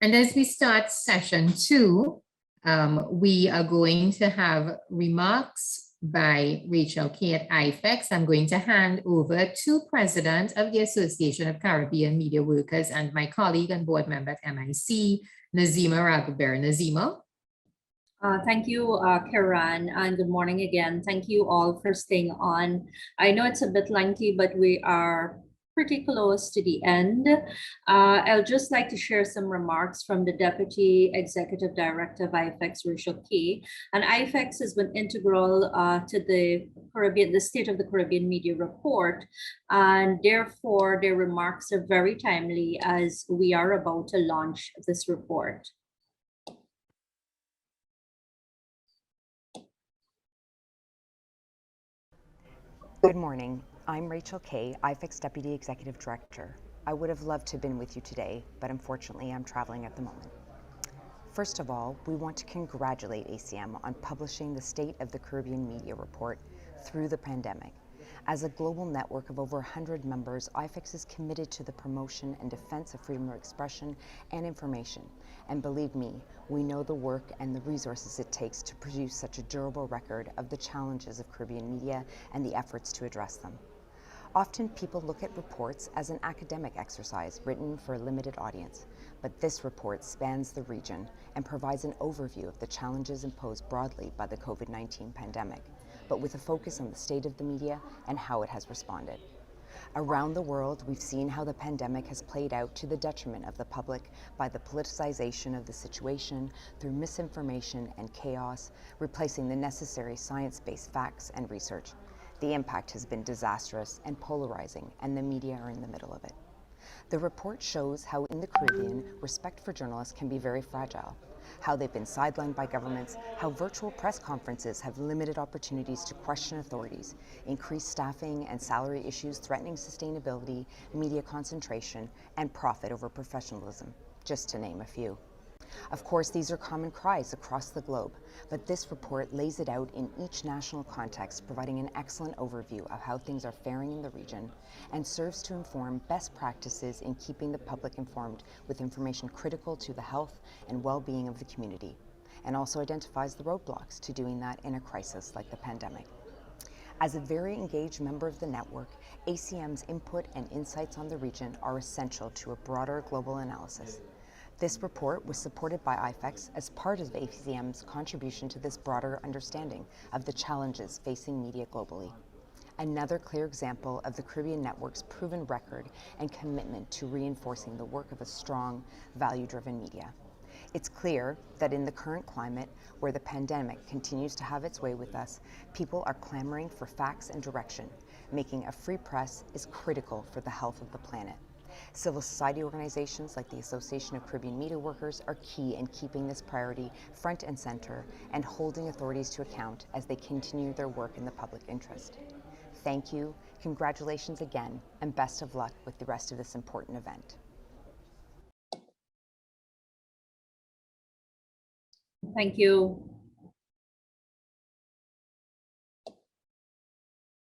And as we start session 2, we are going to have remarks by Rachel Kay at IFEX. I'm going to hand over to President of the Association of Caribbean Media Workers and my colleague and board member at MIC, Nazima Raghuber. Nazima. Thank you, Karan, and good morning again. Thank you all for staying on. I know it's a bit lengthy, but we are pretty close to the end. I'll just like to share some remarks from the Deputy Executive Director of IFEX, Rachel Kay. And IFEX has been integral to the State of the Caribbean Media Report, and therefore their remarks are very timely as we are about to launch this report. Good morning. I'm Rachel Kay, IFEX Deputy Executive Director. I would have loved to have been with you today, but unfortunately I'm traveling at the moment. First of all, we want to congratulate ACM on publishing the State of the Caribbean Media Report through the pandemic. As a global network of over 100 members, IFEX is committed to the promotion and defense of freedom of expression and information. And believe me, we know the work and the resources it takes to produce such a durable record of the challenges of Caribbean media and the efforts to address them. Often people look at reports as an academic exercise written for a limited audience, but this report spans the region and provides an overview of the challenges imposed broadly by the COVID-19 pandemic, but with a focus on the state of the media and how it has responded. Around the world, we've seen how the pandemic has played out to the detriment of the public by the politicization of the situation through misinformation and chaos, replacing the necessary science-based facts and research. The impact has been disastrous and polarizing, and the media are in the middle of it. The report shows how in the Caribbean, respect for journalists can be very fragile, how they've been sidelined by governments, how virtual press conferences have limited opportunities to question authorities, increased staffing and salary issues threatening sustainability, media concentration, and profit over professionalism, just to name a few. Of course, these are common cries across the globe, but this report lays it out in each national context, providing an excellent overview of how things are faring in the region and serves to inform best practices in keeping the public informed with information critical to the health and well-being of the community, and also identifies the roadblocks to doing that in a crisis like the pandemic. As a very engaged member of the network, ACM's input and insights on the region are essential to a broader global analysis. This report was supported by IFEX as part of ACM's contribution to this broader understanding of the challenges facing media globally. Another clear example of the Caribbean Network's proven record and commitment to reinforcing the work of a strong, value-driven media. It's clear that in the current climate, where the pandemic continues to have its way with us, people are clamoring for facts and direction. Making a free press is critical for the health of the planet. Civil society organizations like the Association of Caribbean Media Workers are key in keeping this priority front and center and holding authorities to account as they continue their work in the public interest. Thank you, congratulations again, and best of luck with the rest of this important event. Thank you.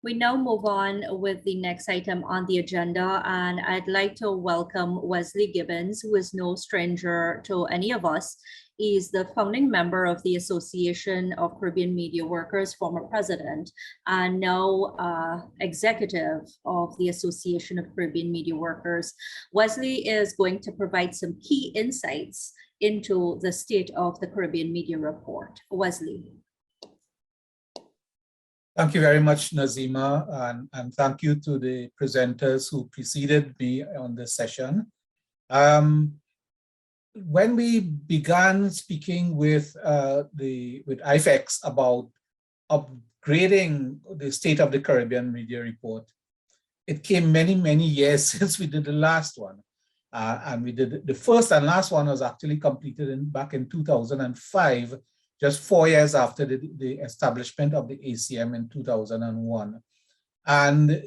We now move on with the next item on the agenda, and I'd like to welcome Wesley Gibbons, who is no stranger to any of us. He's the founding member of the Association of Caribbean Media Workers, former president, and now executive of the Association of Caribbean Media Workers. Wesley is going to provide some key insights into the State of the Caribbean Media Report. Wesley. Thank you very much, Nazima, and thank you to the presenters who preceded me on this session. When we began speaking with IFEX about upgrading the State of the Caribbean Media Report, it came many, many years since we did the last one. And we did the first and last one was actually completed back in 2005, just 4 years after the establishment of the ACM in 2001. And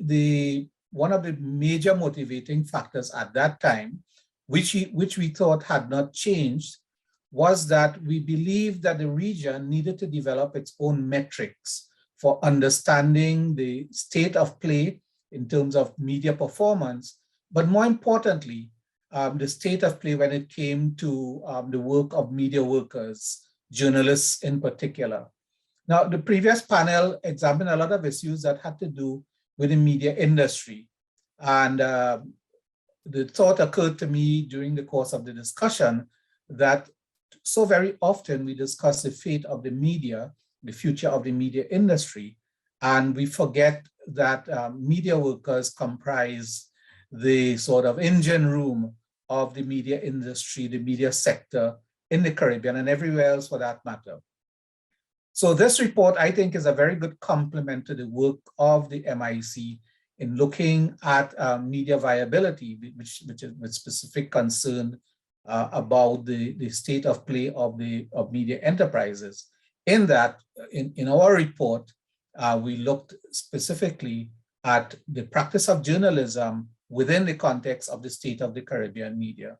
one of the major motivating factors at that time, which we thought had not changed, was that we believed that the region needed to develop its own metrics for understanding the state of play in terms of media performance, but more importantly, the state of play when it came to the work of media workers, journalists in particular. Now, the previous panel examined a lot of issues that had to do with the media industry. And the thought occurred to me during the course of the discussion that so very often we discuss the fate of the media, the future of the media industry, and we forget that media workers comprise the sort of engine room of the media industry, the media sector in the Caribbean and everywhere else for that matter. So this report, I think, is a very good complement to the work of the MIC in looking at media viability, which is with specific concern about the state of play of media enterprises. In that, in our report, we looked specifically at the practice of journalism within the context of the state of the Caribbean media.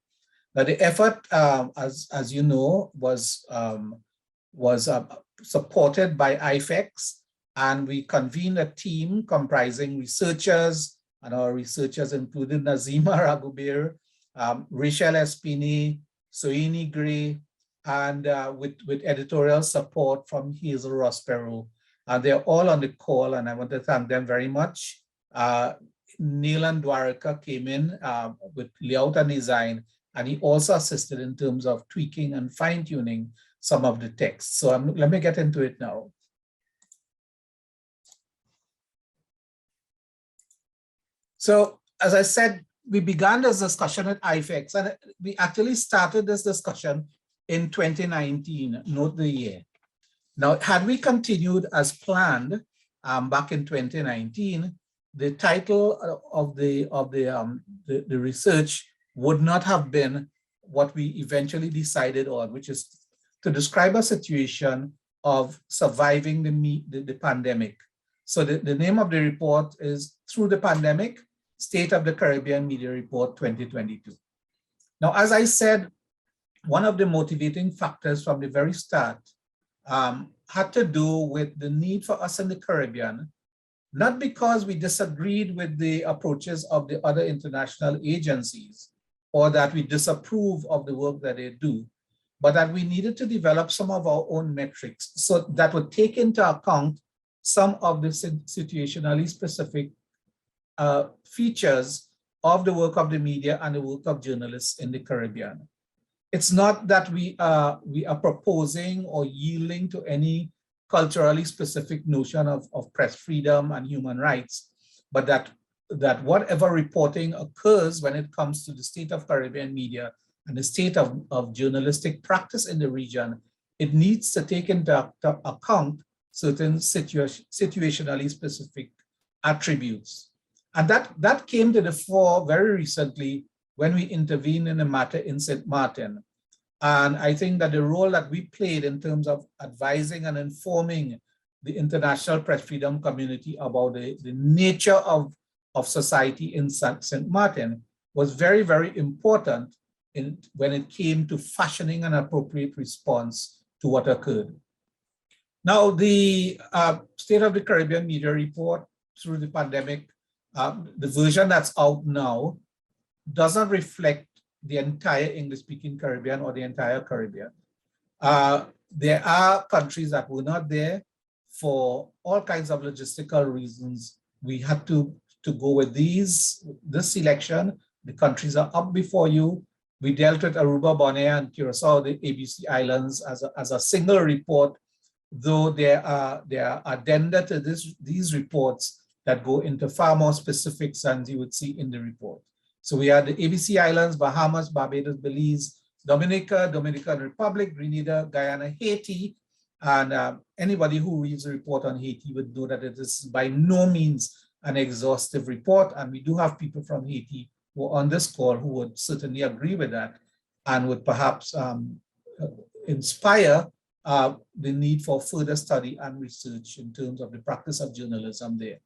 Now, the effort, as you know, was supported by IFEX, and we convened a team comprising researchers, and our researchers included Nazima Raguber, Rachel Espini, Soini Gray, and with editorial support from Hazel Rospero. They're all on the call, and I want to thank them very much. Neelan Dwarika came in with layout and design, and he also assisted in terms of tweaking and fine-tuning some of the text. So let me get into it now. So as I said, we began this discussion at IFEX, and we actually started this discussion in 2019, note the year. Now, had we continued as planned back in 2019, the title of the research would not have been what we eventually decided on, which is to describe a situation of surviving the pandemic. So the name of the report is Through the Pandemic, State of the Caribbean Media Report 2022. Now, as I said, one of the motivating factors from the very start had to do with the need for us in the Caribbean, not because we disagreed with the approaches of the other international agencies or that we disapprove of the work that they do, but that we needed to develop some of our own metrics so that would take into account some of the situationally specific features of the work of the media and the work of journalists in the Caribbean. It's not that we are proposing or yielding to any culturally specific notion of press freedom and human rights, but that whatever reporting occurs when it comes to the state of Caribbean media and the state of journalistic practice in the region, it needs to take into account certain situationally specific attributes. And that came to the fore very recently when we intervened in a matter in St. Martin. And I think that the role that we played in terms of advising and informing the international press freedom community about the nature of society in St. Martin was very, very important when it came to fashioning an appropriate response to what occurred. Now, the State of the Caribbean Media Report Through the Pandemic, the version that's out now, doesn't reflect the entire English-speaking Caribbean or the entire Caribbean. There are countries that were not there for all kinds of logistical reasons. We had to go with this selection. The countries are up before you. We dealt with Aruba, Bonaire, and Curacao, the ABC Islands, as a single report, though there are addenda to these reports that go into far more specifics than you would see in the report. So we had the ABC Islands, Bahamas, Barbados, Belize, Dominica, Dominican Republic, Grenada, Guyana, Haiti. And anybody who reads the report on Haiti would know that it is by no means an exhaustive report. And we do have people from Haiti who are on this call who would certainly agree with that and would perhaps inspire the need for further study and research in terms of the practice of journalism there.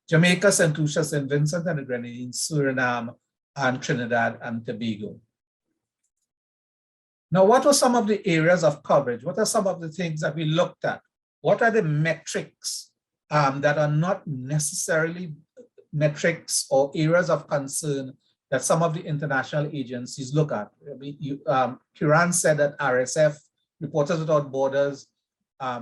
Jamaica, St. Lucia, St. Vincent and the Grenadines, Suriname, and Trinidad and Tobago. Now, what were some of the areas of coverage? What are some of the things that we looked at? What are the metrics that are not necessarily metrics or areas of concern that some of the international agencies look at. I mean, Kiran said that RSF, Reporters Without Borders,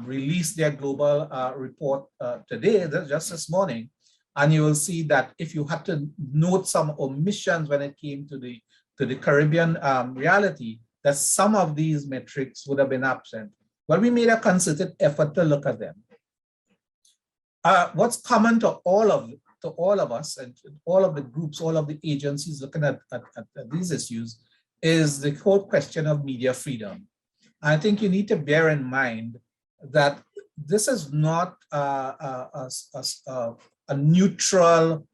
released their global report today, just this morning, and you will see that if you had to note some omissions when it came to the Caribbean reality, that some of these metrics would have been absent. Well, we made a concerted effort to look at them. What's common to all of us and all of the groups, all of the agencies looking at these issues is the whole question of media freedom. I think you need to bear in mind that this is not a neutral,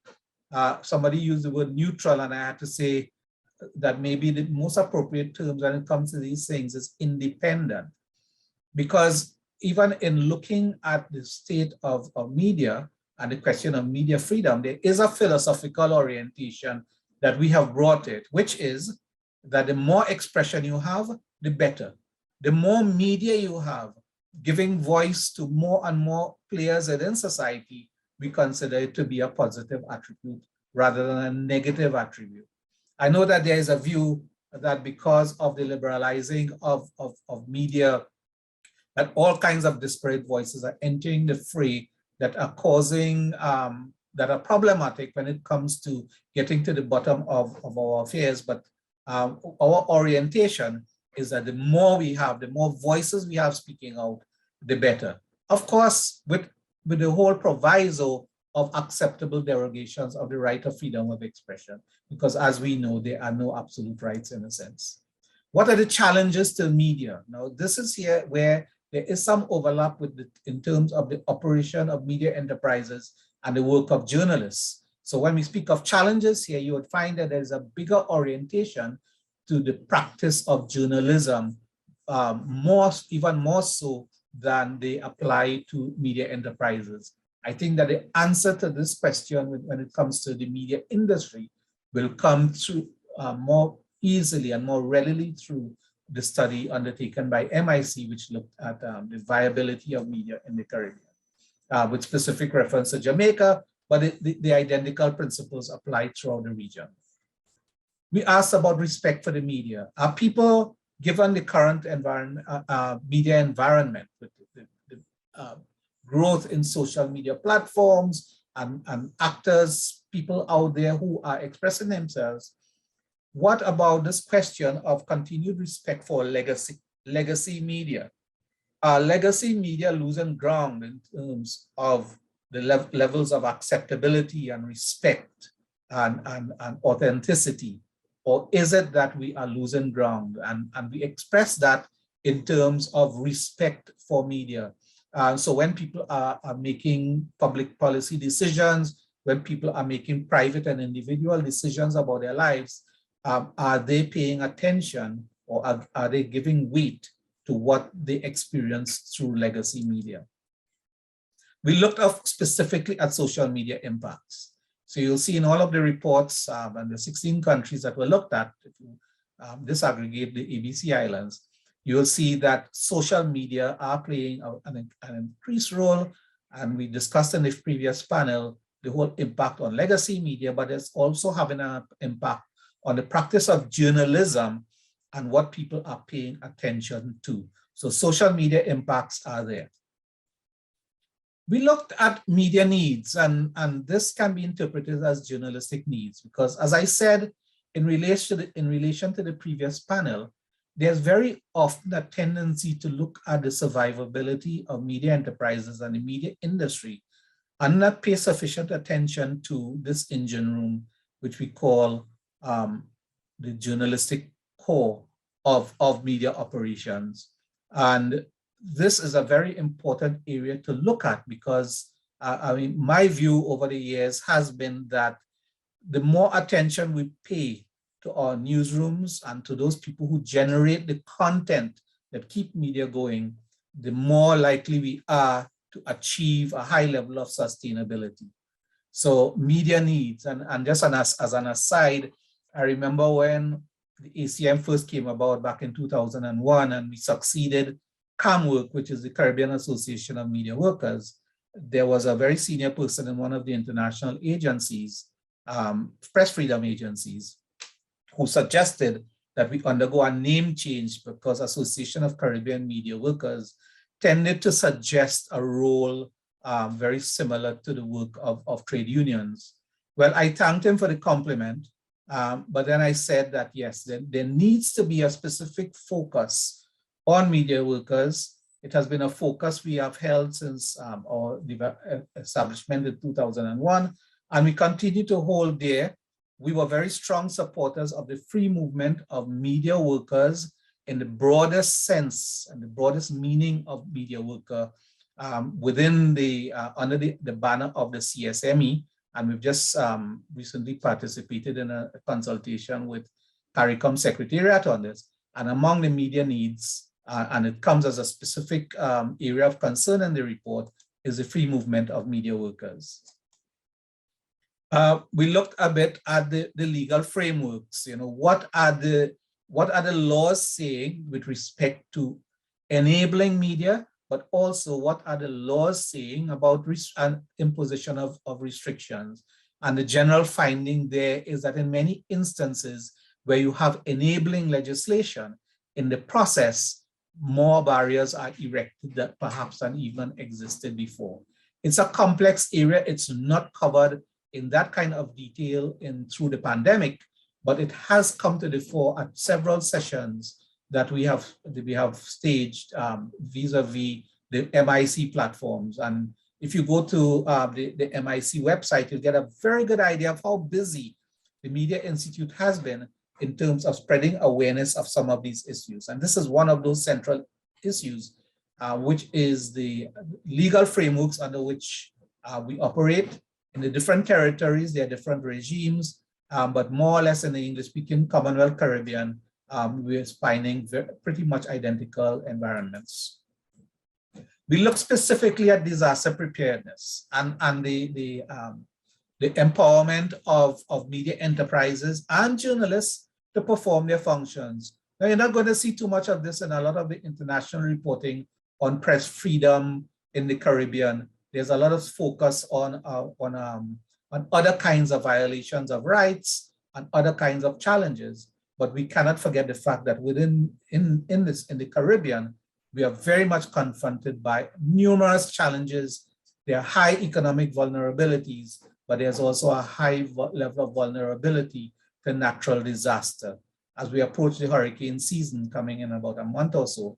somebody used the word neutral, and I had to say that maybe the most appropriate terms when it comes to these things is independent. Because even in looking at the state of media and the question of media freedom, there is a philosophical orientation that we have brought it, which is that the more expression you have, the better. The more media you have, giving voice to more and more players within society, we consider it to be a positive attribute rather than a negative attribute. I know that there is a view that because of the liberalizing of media, that all kinds of disparate voices are entering the fray that are causing, that are problematic when it comes to getting to the bottom of our affairs. But our orientation is that the more we have, the more voices we have speaking out, the better. Of course, with the whole proviso of acceptable derogations of the right of freedom of expression, because as we know, there are no absolute rights in a sense. What are the challenges to media? Now, this is here where there is some overlap with in terms of the operation of media enterprises and the work of journalists. So when we speak of challenges here, you would find that there's a bigger orientation to the practice of journalism, even more so than they apply to media enterprises. I think that the answer to this question when it comes to the media industry will come through more easily and more readily through the study undertaken by MIC, which looked at the viability of media in the Caribbean, with specific reference to Jamaica, but the identical principles apply throughout the region. We asked about respect for the media. Are people, given the current media environment, with the growth in social media platforms and actors, people out there who are expressing themselves, what about this question of continued respect for legacy media? Are legacy media losing ground in terms of the levels of acceptability and respect and authenticity? Or is it that we are losing ground? And we express that in terms of respect for media. So when people are making public policy decisions, when people are making private and individual decisions about their lives, are they paying attention or are they giving weight to what they experience through legacy media? We looked up specifically at social media impacts. So you'll see in all of the reports and the 16 countries that were looked at, if you disaggregate the ABC Islands, you'll see that social media are playing an increased role. And we discussed in the previous panel the whole impact on legacy media, but it's also having an impact on the practice of journalism and what people are paying attention to. So social media impacts are there. We looked at media needs, and this can be interpreted as journalistic needs, because as I said, in relation to the previous panel, there's very often a tendency to look at the survivability of media enterprises and the media industry and not pay sufficient attention to this engine room, which we call the journalistic core of media operations. And this is a very important area to look at because, I mean, my view over the years has been that the more attention we pay to our newsrooms and to those people who generate the content that keep media going, the more likely we are to achieve a high level of sustainability. So media needs, and just as an aside, I remember when the ACM first came about back in 2001 and we succeeded CAMWORK, which is the Caribbean Association of Media Workers. There was a very senior person in one of the international agencies, press freedom agencies, who suggested that we undergo a name change because Association of Caribbean Media Workers tended to suggest a role very similar to the work of trade unions. Well, I thanked him for the compliment, but then I said that yes, there needs to be a specific focus on media workers. It has been a focus we have held since our establishment in 2001, and we continue to hold there. We were very strong supporters of the free movement of media workers in the broadest sense and the broadest meaning of media worker within the under the banner of the CSME. And we've just recently participated in a consultation with CARICOM Secretariat on this. And among the media needs, and it comes as a specific area of concern in the report, is the free movement of media workers. We looked a bit at the legal frameworks. You know, what are the laws saying with respect to enabling media, but also what are the laws saying about imposition of restrictions? And the general finding there is that in many instances where you have enabling legislation, in the process, more barriers are erected that perhaps than even existed before. It's a complex area. It's not covered in that kind of detail through the pandemic, but it has come to the fore at several sessions that we have staged vis-a-vis the MIC platforms. And if you go to the MIC website, you'll get a very good idea of how busy the Media Institute has been in terms of spreading awareness of some of these issues. And this is one of those central issues, which is the legal frameworks under which we operate. In the different territories, there are different regimes, but more or less in the English-speaking Commonwealth Caribbean, we're finding pretty much identical environments. We look specifically at disaster preparedness and the empowerment of media enterprises and journalists to perform their functions. Now, you're not going to see too much of this in a lot of the international reporting on press freedom in the Caribbean. There's a lot of focus on other kinds of violations of rights and other kinds of challenges. But we cannot forget the fact that in the Caribbean, we are very much confronted by numerous challenges. There are high economic vulnerabilities, but there's also a high level of vulnerability to natural disaster. As we approach the hurricane season coming in about a month or so,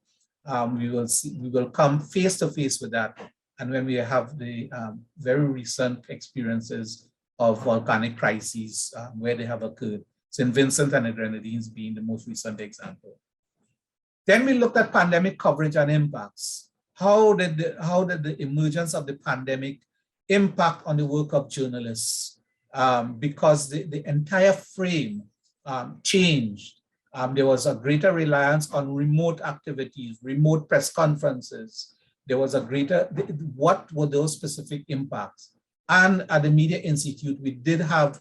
we will come face to face with that. And when we have the very recent experiences of volcanic crises where they have occurred, St. Vincent and the Grenadines being the most recent example. Then we looked at pandemic coverage and impacts. How did the emergence of the pandemic impact on the work of journalists? Because the entire frame changed. There was a greater reliance on remote activities, remote press conferences. There was a greater, what were those specific impacts? And at the Media Institute, we did have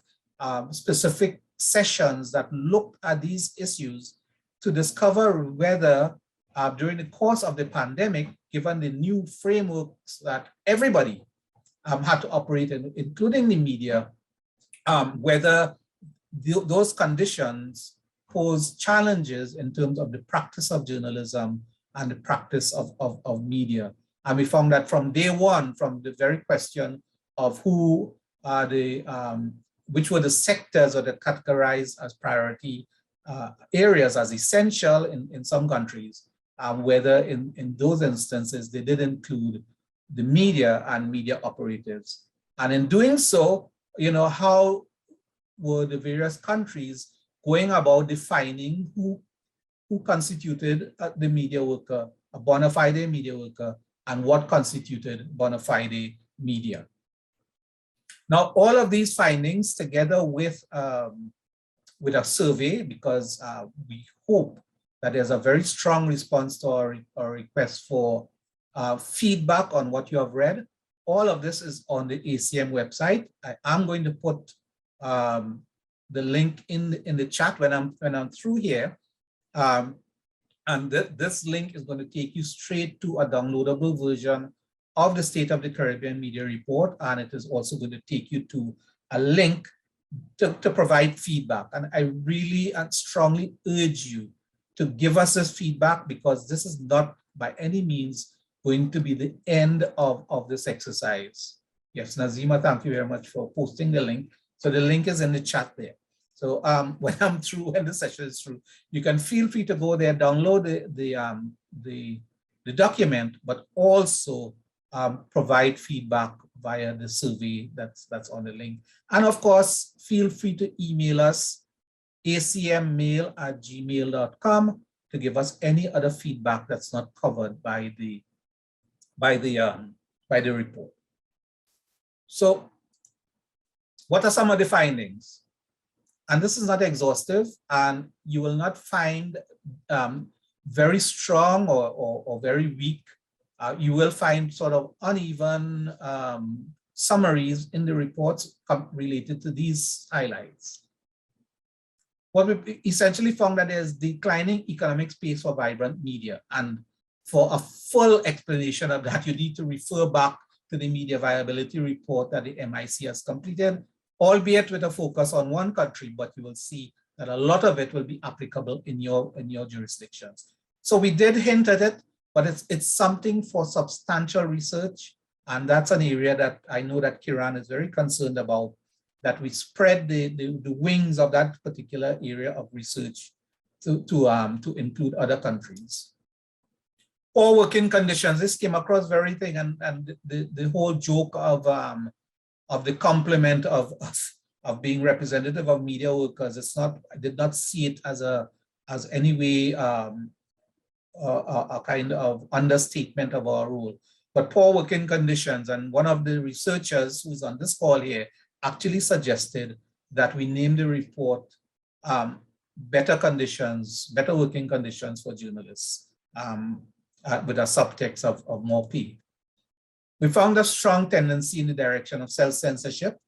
specific sessions that looked at these issues to discover whether during the course of the pandemic, given the new frameworks that everybody had to operate in, including the media, whether those conditions pose challenges in terms of the practice of journalism and the practice of media. And we found that from day one, from the very question of who are which were the sectors that are categorized as priority areas as essential in some countries, whether in those instances they did include the media and media operatives. And in doing so, you know, how were the various countries going about defining who constituted the media worker, a bona fide media worker, and what constituted bona fide media. Now, all of these findings together with a survey, because we hope that there's a very strong response to our request for feedback on what you have read. All of this is on the ACM website. I am going to put the link in the chat when I'm through here. And this link is going to take you straight to a downloadable version of the State of the Caribbean Media Report. And it is also going to take you to a link to provide feedback. And I really and strongly urge you to give us this feedback, because this is not by any means going to be the end of this exercise. Yes, Nazima, thank you very much for posting the link. So the link is in the chat there. So when I'm through, when the session is through, you can feel free to go there, download the document, but also provide feedback via the survey that's on the link. And of course, feel free to email us, acmmail@gmail.com, to give us any other feedback that's not covered by the report. So what are some of the findings? And this is not exhaustive, and you will not find very strong or very weak. You will find sort of uneven summaries in the reports related to these highlights. What we essentially found that there's declining economic space for vibrant media. And for a full explanation of that, you need to refer back to the media viability report that the MIC has completed, albeit with a focus on one country, but you will see that a lot of it will be applicable in your jurisdictions. So we did hint at it, but it's something for substantial research. And that's an area that I know that Kiran is very concerned about, that we spread the wings of that particular area of research to include other countries. Poor working conditions, this came across very thing, and the whole joke of the complement of being representative of media workers, I did not see it as any way a kind of understatement of our role. But poor working conditions, and one of the researchers who's on this call here actually suggested that we name the report better working conditions for journalists, with a subtext of more pay. We found a strong tendency in the direction of self-censorship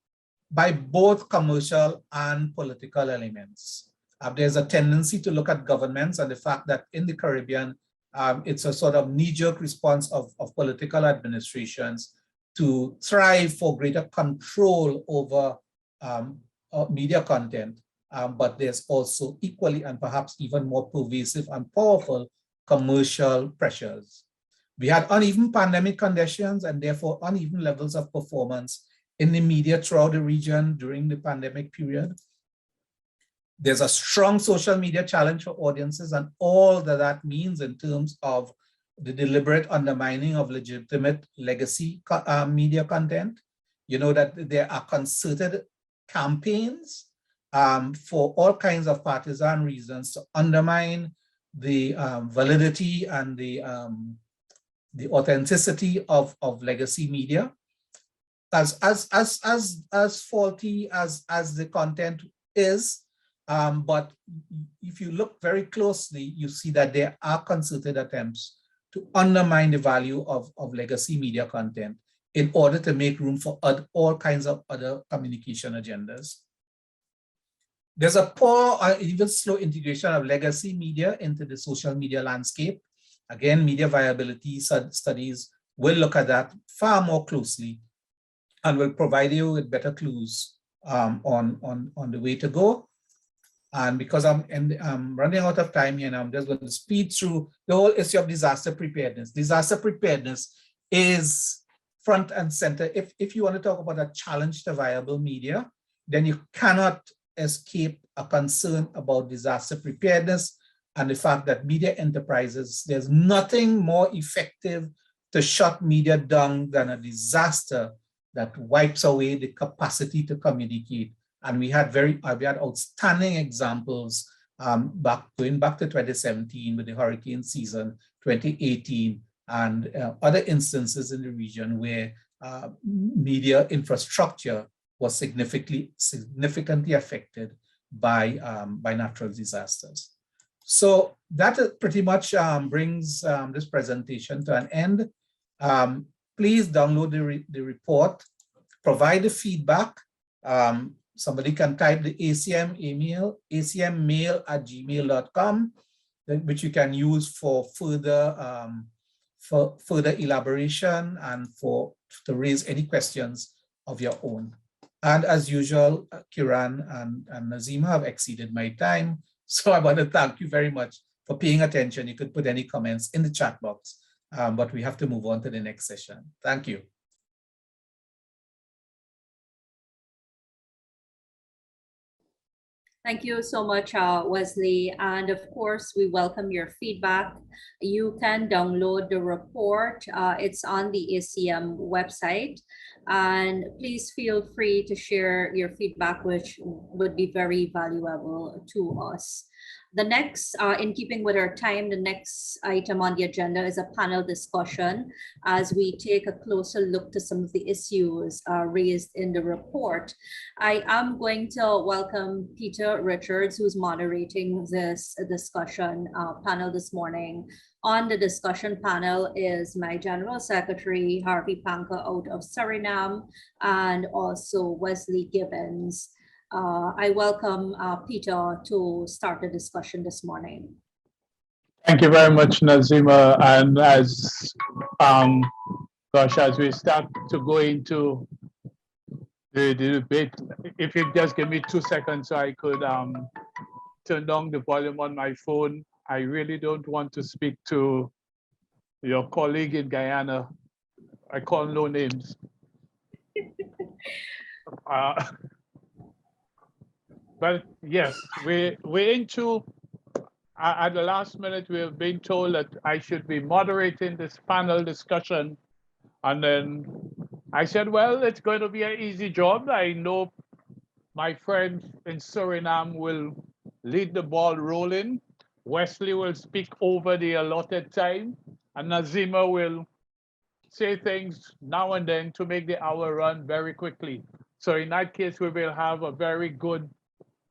by both commercial and political elements. There's a tendency to look at governments and the fact that in the Caribbean, it's a sort of knee-jerk response of political administrations to thrive for greater control over media content. But there's also equally and perhaps even more pervasive and powerful commercial pressures. We had uneven pandemic conditions and therefore uneven levels of performance in the media throughout the region during the pandemic period. There's a strong social media challenge for audiences and all that means in terms of the deliberate undermining of legitimate legacy media content. You know that there are concerted campaigns for all kinds of partisan reasons to undermine the validity and the authenticity of legacy media. As faulty as the content is, but if you look very closely, you see that there are concerted attempts to undermine the value of legacy media content in order to make room for all kinds of other communication agendas. There's a poor or even slow integration of legacy media into the social media landscape. Again, media viability studies will look at that far more closely and will provide you with better clues on the way to go. And because I'm running out of time here, and I'm just going to speed through the whole issue of disaster preparedness. Disaster preparedness is front and center. If you want to talk about a challenge to viable media, then you cannot escape a concern about disaster preparedness and the fact that media enterprises, there's nothing more effective to shut media down than a disaster that wipes away the capacity to communicate. And we had outstanding examples going back to 2017 with the hurricane season, 2018, and other instances in the region where media infrastructure was significantly affected by natural disasters. So that pretty much brings this presentation to an end. Please download the report, provide the feedback. Somebody can type the acmmail@gmail.com, which you can use for further elaboration and to raise any questions of your own. And as usual, Kiran and Nazima have exceeded my time. So I want to thank you very much for paying attention. You could put any comments in the chat box, but we have to move on to the next session. Thank you. Thank you so much, Wesley. And of course, we welcome your feedback. You can download the report. It's on the ACM website. And please feel free to share your feedback, which would be very valuable to us. The next, in keeping with our time, the next item on the agenda is a panel discussion as we take a closer look to some of the issues raised in the report. I am going to welcome Peter Richards, who's moderating this discussion panel this morning. On the discussion panel is my General Secretary, Harvey Panka out of Suriname, and also Wesley Gibbons. I welcome Peter to start the discussion this morning. Thank you very much, Nazima. And as as we start to go into the debate, if you just give me 2 seconds so I could turn down the volume on my phone. I really don't want to speak to your colleague in Guyana. I call no names. But yes, we're into, at the last minute, we have been told that I should be moderating this panel discussion. And then I said, well, it's going to be an easy job. I know my friends in Suriname will lead the ball rolling. Wesley will speak over the allotted time, and Nazima will say things now and then to make the hour run very quickly. So in that case, we will have a very good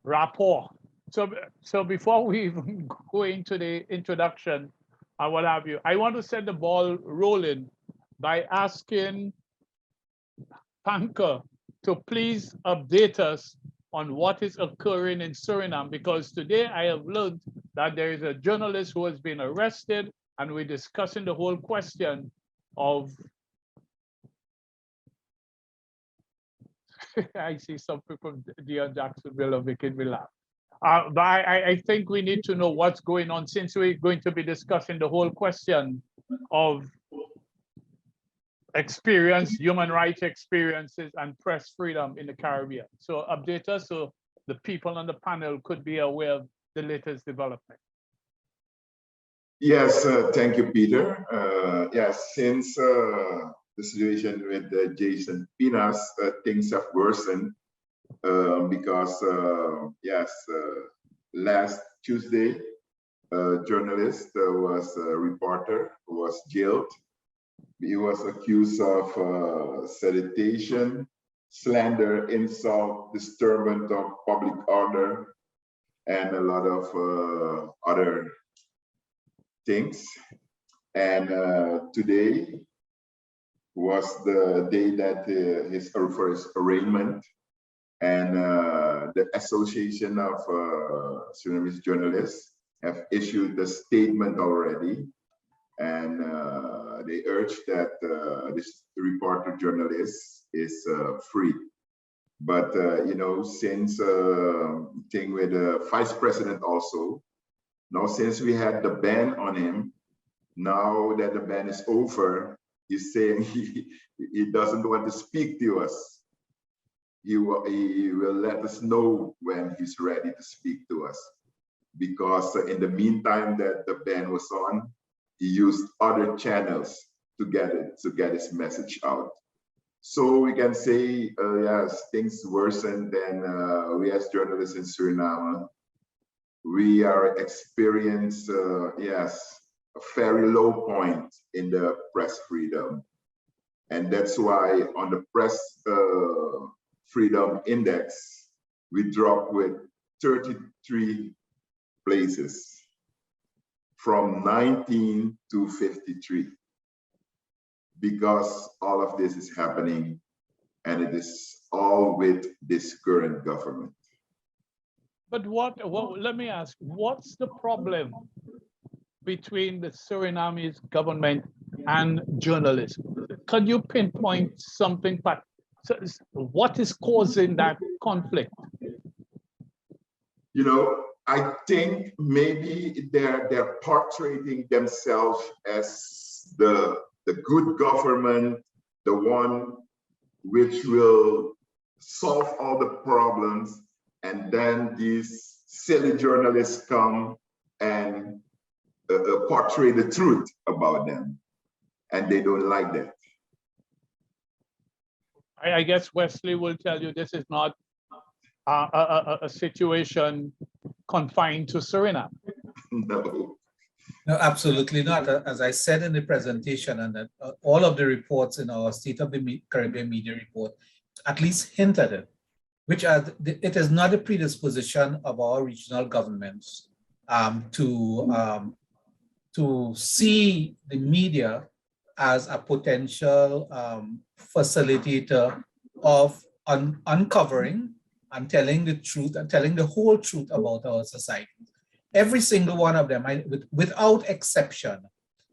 rapport. So before we even go into the introduction and what have you, I want to set the ball rolling by asking Panka to please update us on what is occurring in Suriname, because today I have learned that there is a journalist who has been arrested, and we're discussing the whole question of I see some people from Dion Jacksonville are making me laugh. But I think we need to know what's going on, since we're going to be discussing the whole question of human rights experiences and press freedom in the Caribbean. So update us so the people on the panel could be aware of the latest development. Yes, thank you, Peter. Yes, since the situation with Jason Pinas, things have worsened because, last Tuesday, a journalist was a reporter who was jailed. He was accused of sedition, slander, insult, disturbance of public order, and a lot of other things. And today was the day that his arraignment, and the Association of Surinamese Journalists have issued a statement already, and they urge that this reporter journalist is free. But you know, since thing with the vice president also, now since we had the ban on him, now that the ban is over, he's saying he doesn't want to speak to us. He will let us know when he's ready to speak to us, because in the meantime that the ban was on, he used other channels to get his message out. So we can say, yes, things worsen. Then we as journalists in Suriname, we are experiencing, yes, a very low point in the press freedom. And that's why on the press freedom index, we dropped with 33 places from 19 to 53, because all of this is happening, and it is all with this current government. But let me ask, what's the problem between the Surinamese government and journalism? Can you pinpoint something So what is causing that conflict? You know, I think maybe they're portraying themselves as the good government, the one which will solve all the problems, and then these silly journalists come and portray the truth about them, and they don't like that. I guess Wesley will tell you this is not a situation confined to Suriname. No. No, absolutely not. As I said in the presentation, and that all of the reports in our State of the Caribbean Media Report at least hint at it, which are, it is not a predisposition of our regional governments to see the media as a potential facilitator of uncovering and telling the truth and telling the whole truth about our society. Every single one of them, without exception,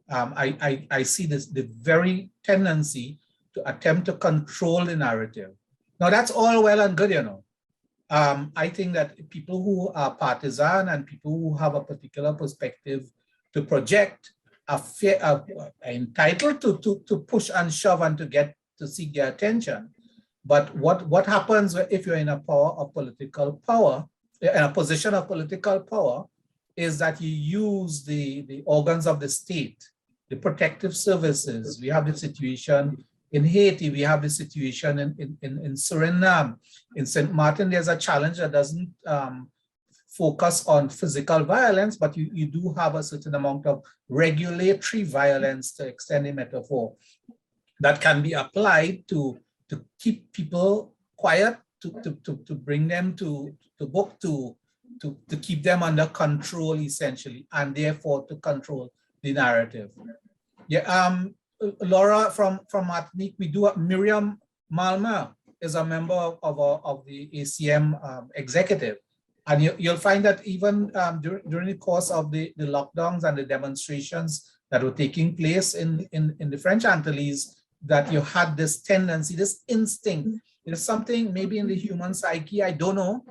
I see the very tendency to attempt to control the narrative. Now that's all well and good, you know. I think that people who are partisan and people who have a particular perspective to project are entitled to push and shove and to seek their attention. But what happens if you're in a political power, in a position of political power, is that you use the organs of the state, the protective services. We have the situation in Haiti, we have the situation in Suriname. In St. Martin, there's a challenge that doesn't focus on physical violence, but you do have a certain amount of regulatory violence, to extend the metaphor, that can be applied to keep people quiet, to bring them to book, to keep them under control, essentially, and therefore to control the narrative. Yeah, Laura from Martinique, we do. Miriam Malma is a member of the ACM executive, and you'll find that even during the course of the lockdowns and the demonstrations that were taking place in the French Antilles, that you had this tendency, this instinct. There's something maybe in the human psyche, I don't know,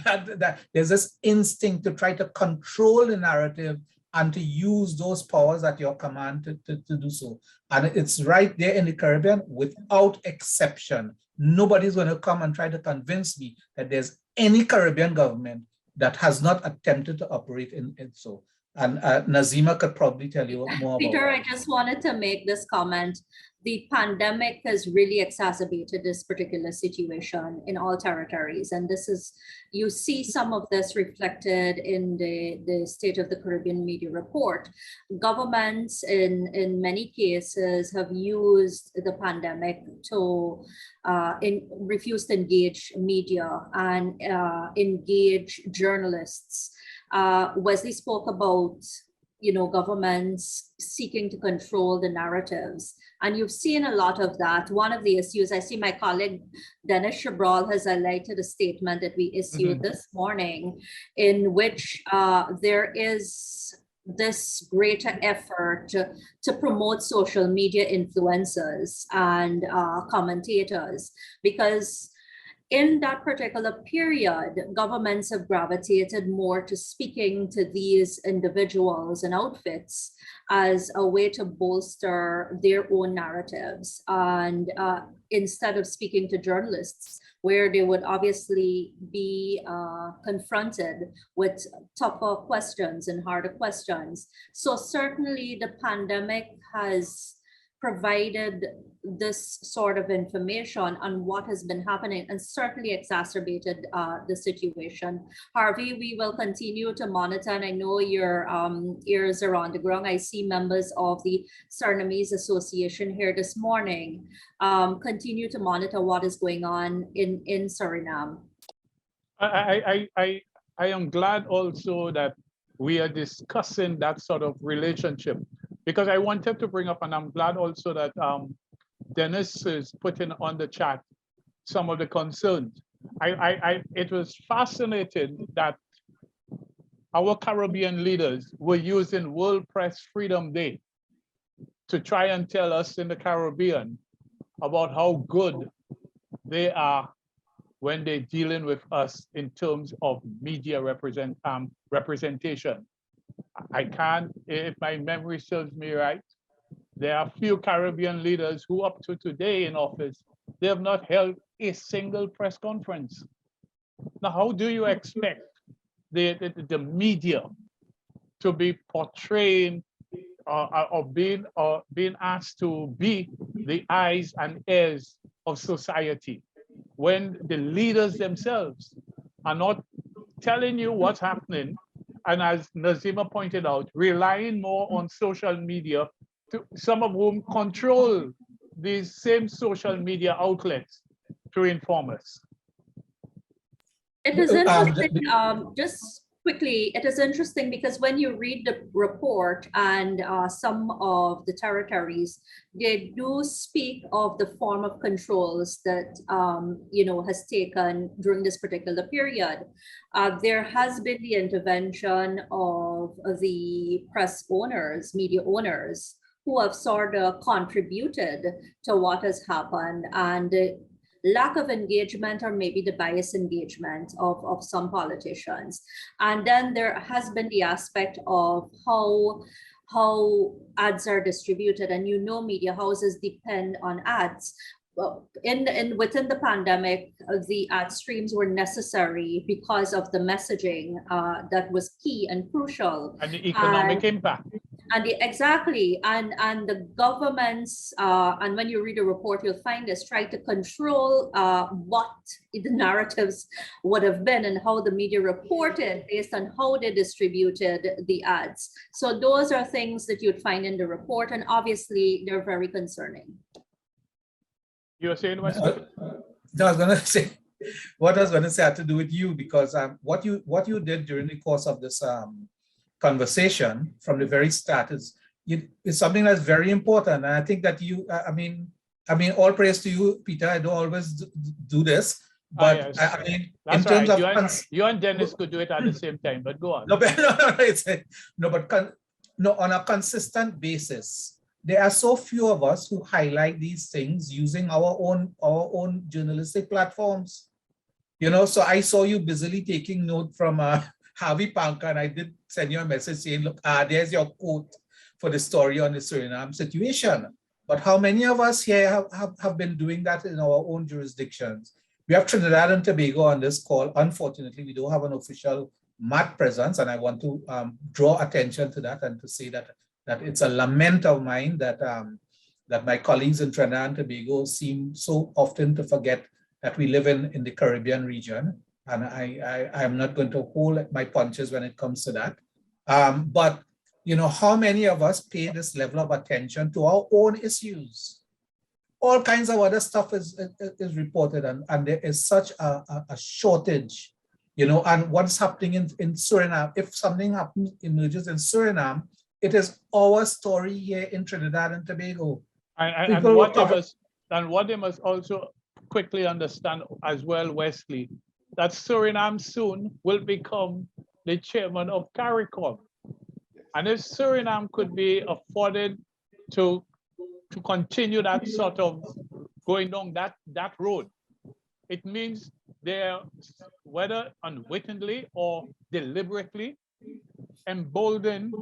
that there's this instinct to try to control the narrative and to use those powers at your command to do so. And it's right there in the Caribbean without exception. Nobody's going to come and try to convince me that there's any Caribbean government that has not attempted to operate in so. And Nazima could probably tell you more Peter, about I just wanted to make this comment. The pandemic has really exacerbated this particular situation in all territories. And this is, you see some of this reflected in the State of the Caribbean Media Report. Governments in many cases have used the pandemic to refuse to engage media and engage journalists. Wesley spoke about, you know, governments seeking to control the narratives. And you've seen a lot of that. One of the issues, I see my colleague Dennis Chabral has highlighted a statement that we issued this morning, in which there is this greater effort to promote social media influencers and commentators, because in that particular period, governments have gravitated more to speaking to these individuals and outfits as a way to bolster their own narratives. And instead of speaking to journalists, where they would obviously be confronted with tougher questions and harder questions. So certainly the pandemic has provided this sort of information on what has been happening and certainly exacerbated the situation. Harvey, we will continue to monitor, and I know your ears are on the ground. I see members of the Surinamese Association here this morning. Continue to monitor what is going on in Suriname. I am glad also that we are discussing that sort of relationship, because I wanted to bring up, and I'm glad also that Dennis is putting on the chat some of the concerns. It was fascinating that our Caribbean leaders were using World Press Freedom Day to try and tell us in the Caribbean about how good they are when they're dealing with us in terms of media representation. I can't, if my memory serves me right, there are few Caribbean leaders who up to today in office, they have not held a single press conference. Now, how do you expect the media to be portraying or being asked to be the eyes and ears of society when the leaders themselves are not telling you what's happening, and as Nazima pointed out, relying more on social media, some of whom control these same social media outlets to inform us? It is interesting, just quickly, it is interesting because when you read the report and some of the territories, they do speak of the form of controls that, has taken during this particular period. There has been the intervention of the press owners, media owners, who have sort of contributed to what has happened, and lack of engagement or maybe the bias engagement of some politicians. And then there has been the aspect of how ads are distributed, and media houses depend on ads. Within the pandemic, the ad streams were necessary because of the messaging that was key and crucial. And the economic impact. And exactly, and the governments, and when you read a report, you'll find this, try to control what the narratives would have been and how the media reported based on how they distributed the ads. So those are things that you'd find in the report, and obviously they're very concerning. You were saying, Wesley? I was going to say, what I was going to say had to do with you, because what you did during the course of this conversation from the very start is something that's very important. And I think that you, I mean, all praise to you, Peter. I don't always do this, but yes. I mean, that's in terms right. of you and Dennis could do it at the same time, but go on. No, on a consistent basis, there are so few of us who highlight these things using our own journalistic platforms. So I saw you busily taking note from Harvey Panka, and I did send you a message saying, look, there's your quote for the story on the Suriname situation. But how many of us here have been doing that in our own jurisdictions? We have Trinidad and Tobago on this call. Unfortunately, we don't have an official MAT presence, and I want to draw attention to that and to say that it's a lament of mine that my colleagues in Trinidad and Tobago seem so often to forget that we live in the Caribbean region. And I am not going to hold my punches when it comes to that. But how many of us pay this level of attention to our own issues? All kinds of other stuff is reported, and there is such a shortage, and what's happening in Suriname. If something emerges in Suriname, it is our story here in Trinidad and Tobago. And what they must also quickly understand as well, Wesley, that Suriname soon will become the chairman of CARICOM. And if Suriname could be afforded to continue that sort of going down that road, it means they're, whether unwittingly or deliberately, embolden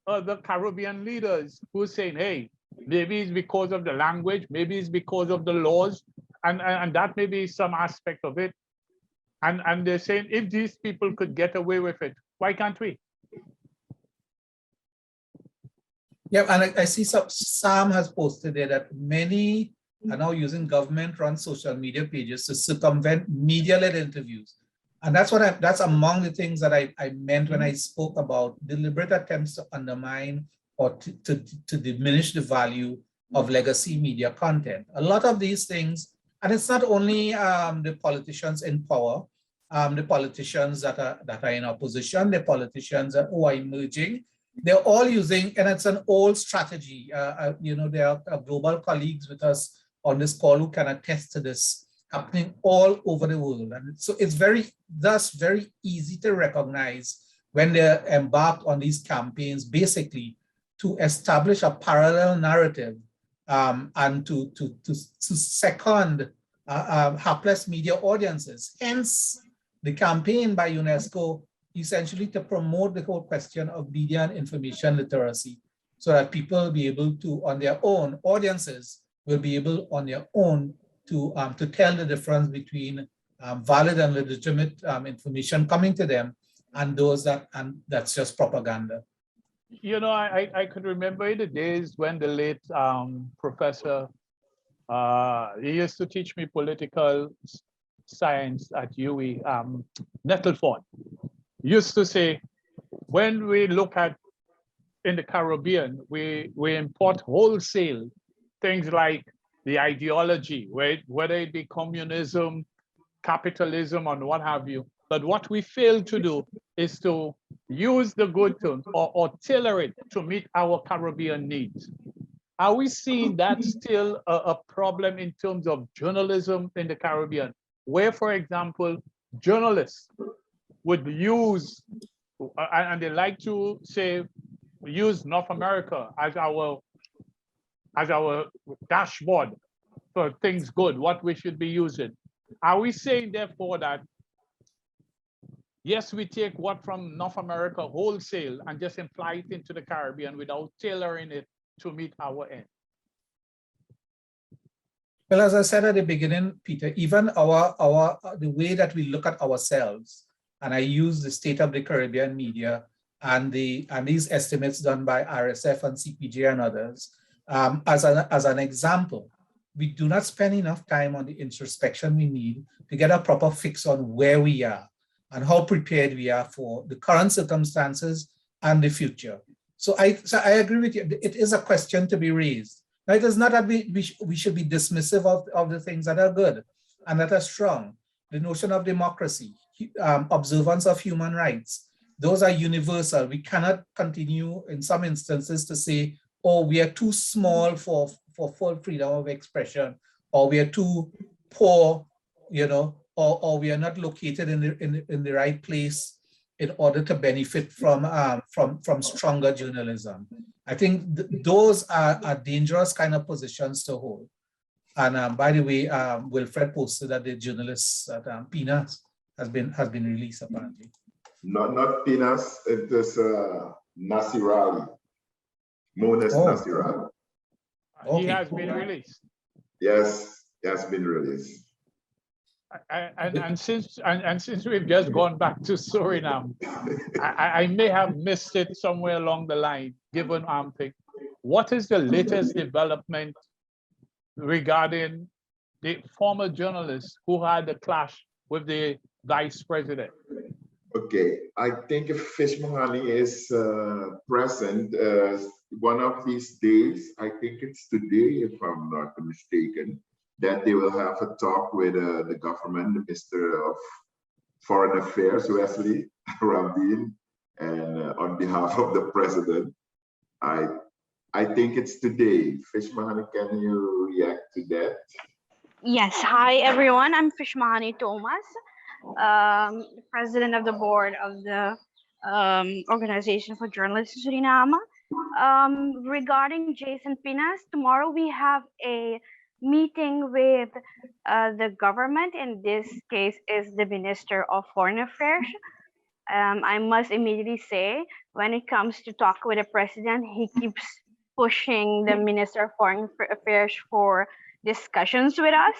other Caribbean leaders who are saying, hey, maybe it's because of the language, maybe it's because of the laws, and that may be some aspect of it. And they're saying, if these people could get away with it, why can't we? Yeah, and I see Sam has posted there that many are now using government-run social media pages to circumvent media-led interviews. And that's among the things that I meant when I spoke about deliberate attempts to undermine or to diminish the value of legacy media content. A lot of these things, and it's not only the politicians in power, the politicians that are in opposition, the politicians who are emerging, they're all using, and it's an old strategy. There are global colleagues with us on this call who can attest to this, happening all over the world. And so it's very easy to recognize when they embark on these campaigns, basically to establish a parallel narrative and to second hapless media audiences. Hence, the campaign by UNESCO essentially to promote the whole question of media and information literacy, so that people will be able to, on their own, audiences will be able on their own to tell the difference between valid and legitimate information coming to them and those that's just propaganda. You know, I could remember the days when the late professor, he used to teach me political science at UE, Nettleford, used to say, when we look at in the Caribbean, we import wholesale things like the ideology, whether it be communism, capitalism, and what have you. But what we fail to do is to use the good terms or tailor it to meet our Caribbean needs. Are we seeing that still a problem in terms of journalism in the Caribbean, where, for example, journalists would use, and they like to say, use North America as our dashboard for things good, what we should be using? Are we saying, therefore, that yes, we take what from North America wholesale and just imply it into the Caribbean without tailoring it to meet our end? Well, as I said at the beginning, Peter, even the way that we look at ourselves, and I use the State of the Caribbean media and these estimates done by RSF and CPJ and others, as an example, we do not spend enough time on the introspection we need to get a proper fix on where we are and how prepared we are for the current circumstances and the future. So I agree with you. It is a question to be raised. Now, it is not that we should be dismissive of the things that are good and that are strong. The notion of democracy, observance of human rights, those are universal. We cannot continue in some instances to say, oh, we are too small for full freedom of expression, or we are too poor, or we are not located in the right place in order to benefit from stronger journalism. I think those are dangerous kind of positions to hold. And by the way, Wilfred posted that the journalist at Pinas has been released apparently. Not Pinas, it is Nasirali. Mones Nasirali. He has been released. Yes, he has been released. And since we've just gone back to Suriname, I may have missed it somewhere along the line, given thing. What is the latest development regarding the former journalist who had a clash with the vice president? Okay, I think if Fish Mohani is present one of these days, I think it's today, if I'm not mistaken, that they will have a talk with the government, the Minister of Foreign Affairs, Wesley Gibbons, and on behalf of the president, I think it's today. Fish Mahani, can you react to that? Yes. Hi, everyone. I'm Fish Mahani Thomas, the president of the board of the Organization for Journalists in Suriname. Regarding Jason Pinas, tomorrow we have a meeting with the government. In this case is the Minister of Foreign Affairs. I must immediately say, when it comes to talk with the president, he keeps pushing the Minister of Foreign Affairs for discussions with us.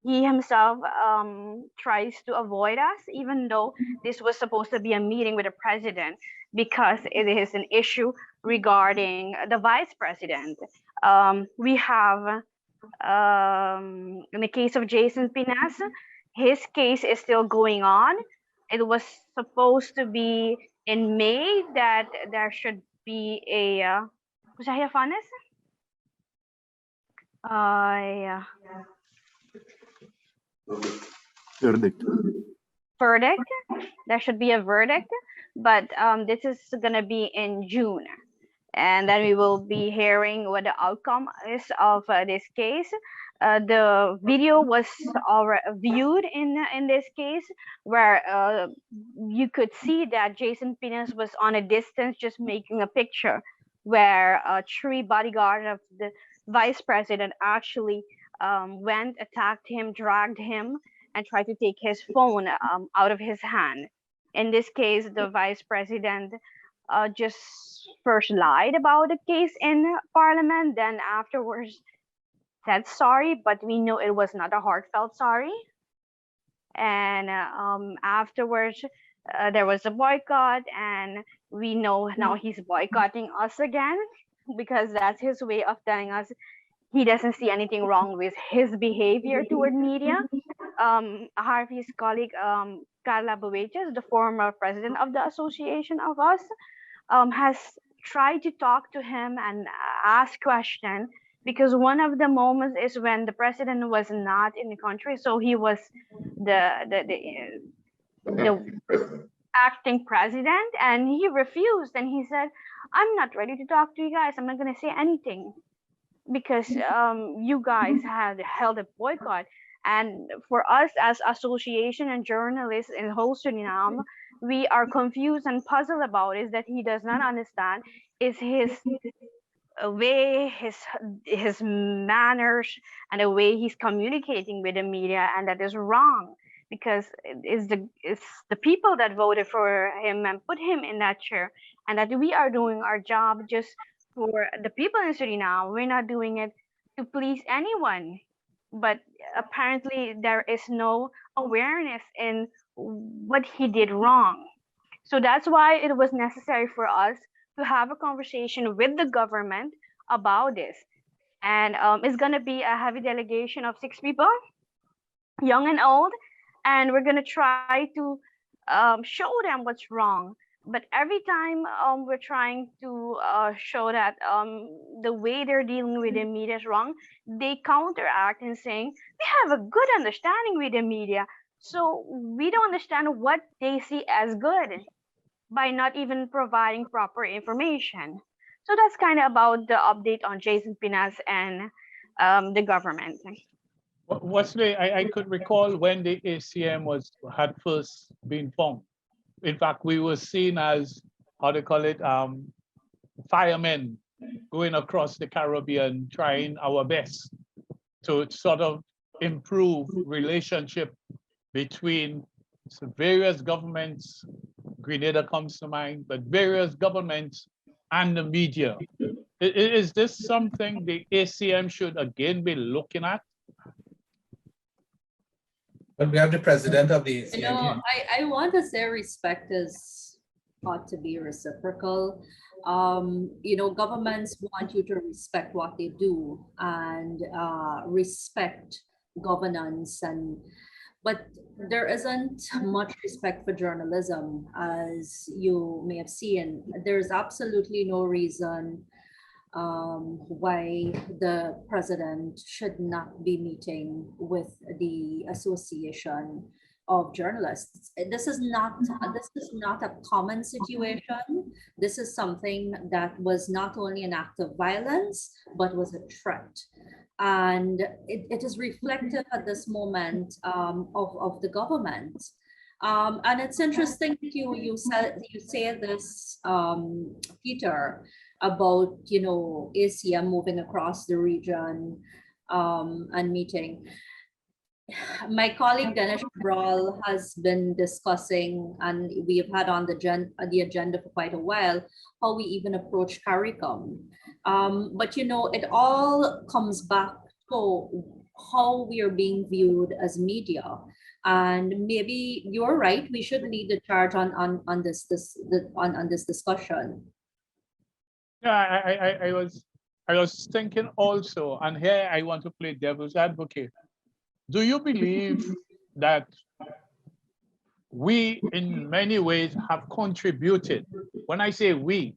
He himself tries to avoid us, even though this was supposed to be a meeting with the president, because it is an issue regarding the vice president. We have, in the case of Jason Pinas, his case is still going on. It was supposed to be in May that there should be a, yeah. Verdict. There should be a verdict, but this is gonna be in June. And then we will be hearing what the outcome is of this case. The video was already viewed in this case, where you could see that Jason Pinas was on a distance just making a picture, where 3 bodyguards of the vice president actually went, attacked him, dragged him, and tried to take his phone out of his hand. In this case, the vice president just first lied about the case in parliament, then afterwards said sorry, but we know it was not a heartfelt sorry. And afterwards, there was a boycott, and we know now he's boycotting us again, because that's his way of telling us he doesn't see anything wrong with his behavior toward media. Harvey's colleague, Carla Bueches, the former president of the Association of Us, has tried to talk to him and ask questions, because one of the moments is when the president was not in the country, so he was the acting president, and he refused, and he said, I'm not ready to talk to you guys, I'm not going to say anything, because you guys had held a boycott. And for us as association and journalists in whole Suriname, we are confused and puzzled about is that he does not understand is his way, his manners, and the way he's communicating with the media, and that is wrong, because it's the people that voted for him and put him in that chair, and that we are doing our job just for the people in Suriname. We're not doing it to please anyone, but apparently there is no awareness in what he did wrong. So that's why it was necessary for us to have a conversation with the government about this. And it's going to be a heavy delegation of 6 people, young and old, and we're going to try to show them what's wrong. But every time we're trying to show that the way they're dealing with the media is wrong, they counteract and saying, we have a good understanding with the media. So we don't understand what they see as good by not even providing proper information. So that's kind of about the update on Jason Pinas and the government. Wesley, I could recall when the ACM had first been formed. In fact, we were seen as, how do you call it, firemen going across the Caribbean, trying our best to sort of improve relationship between various governments. Grenada comes to mind, but various governments and the media. Is this something the ACM should again be looking at? But we have the president of the ACM. You know, I want to say respect is ought to be reciprocal. You know, governments want you to respect what they do and respect governance, but there isn't much respect for journalism, as you may have seen. There's absolutely no reason why the president should not be meeting with the Association of Journalists. This is not a common situation. This is something that was not only an act of violence, but was a threat. And it is reflective at this moment of the government. And it's interesting that you say this, Peter, about, you know, ACM moving across the region and meeting. My colleague Dennis Brawl has been discussing, and we have had on the agenda for quite a while, how we even approach CARICOM. But you know, it all comes back to how we are being viewed as media. And maybe you're right, we should lead the charge on this discussion. Yeah, I was thinking also, and here I want to play devil's advocate. Do you believe that we in many ways have contributed? When I say we,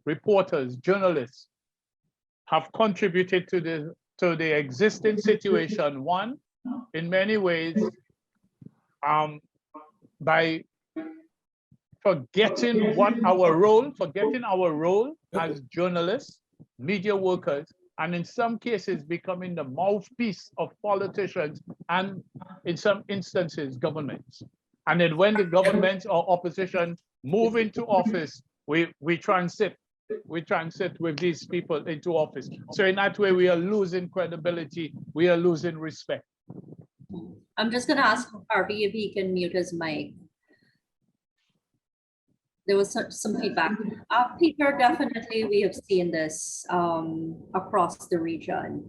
reporters, journalists, have contributed to the existing situation. One, in many ways, by forgetting our role as journalists, media workers, and in some cases becoming the mouthpiece of politicians and in some instances governments. And then when the government or opposition move into office, we transit transit with these people into office. So in that way, we are losing credibility. We are losing respect. I'm just going to ask Harvey if he can mute his mic. There was some feedback. Peter, definitely we have seen this across the region.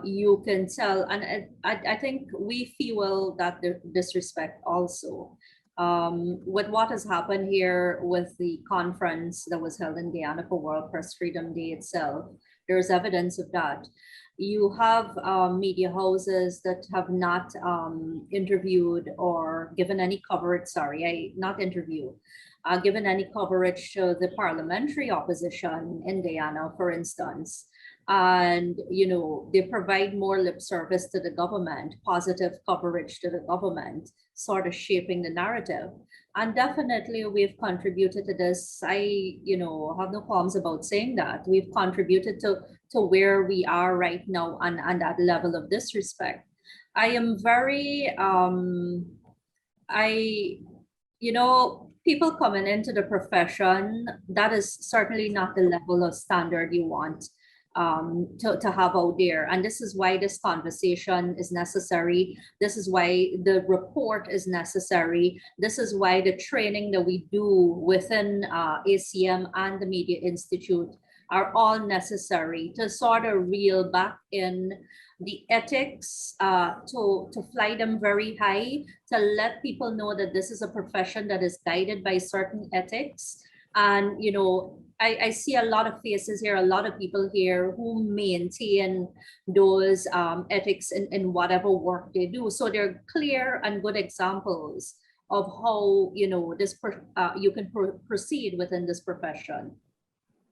You can tell, and I think we fuel that disrespect also. With what has happened here with the conference that was held in Guyana for World Press Freedom Day itself, there's evidence of that. You have media houses that have not interviewed or given any coverage, given any coverage to the parliamentary opposition in Guyana, for instance. And, you know, they provide more lip service to the government, positive coverage to the government, sort of shaping the narrative. And definitely we've contributed to this. I, you know, have no qualms about saying that. We've contributed to where we are right now and that level of disrespect. I am very, you know, people coming into the profession, that is certainly not the level of standard you want to have out there. And this is why this conversation is necessary. This is why the report is necessary. This is why the training that we do within ACM and the Media Institute are all necessary to sort of reel back in the ethics, to fly them very high, to let people know that this is a profession that is guided by certain ethics. And, you know, I see a lot of faces here, a lot of people here who maintain those ethics in whatever work they do. So they're clear and good examples of how, you know, this you can proceed within this profession.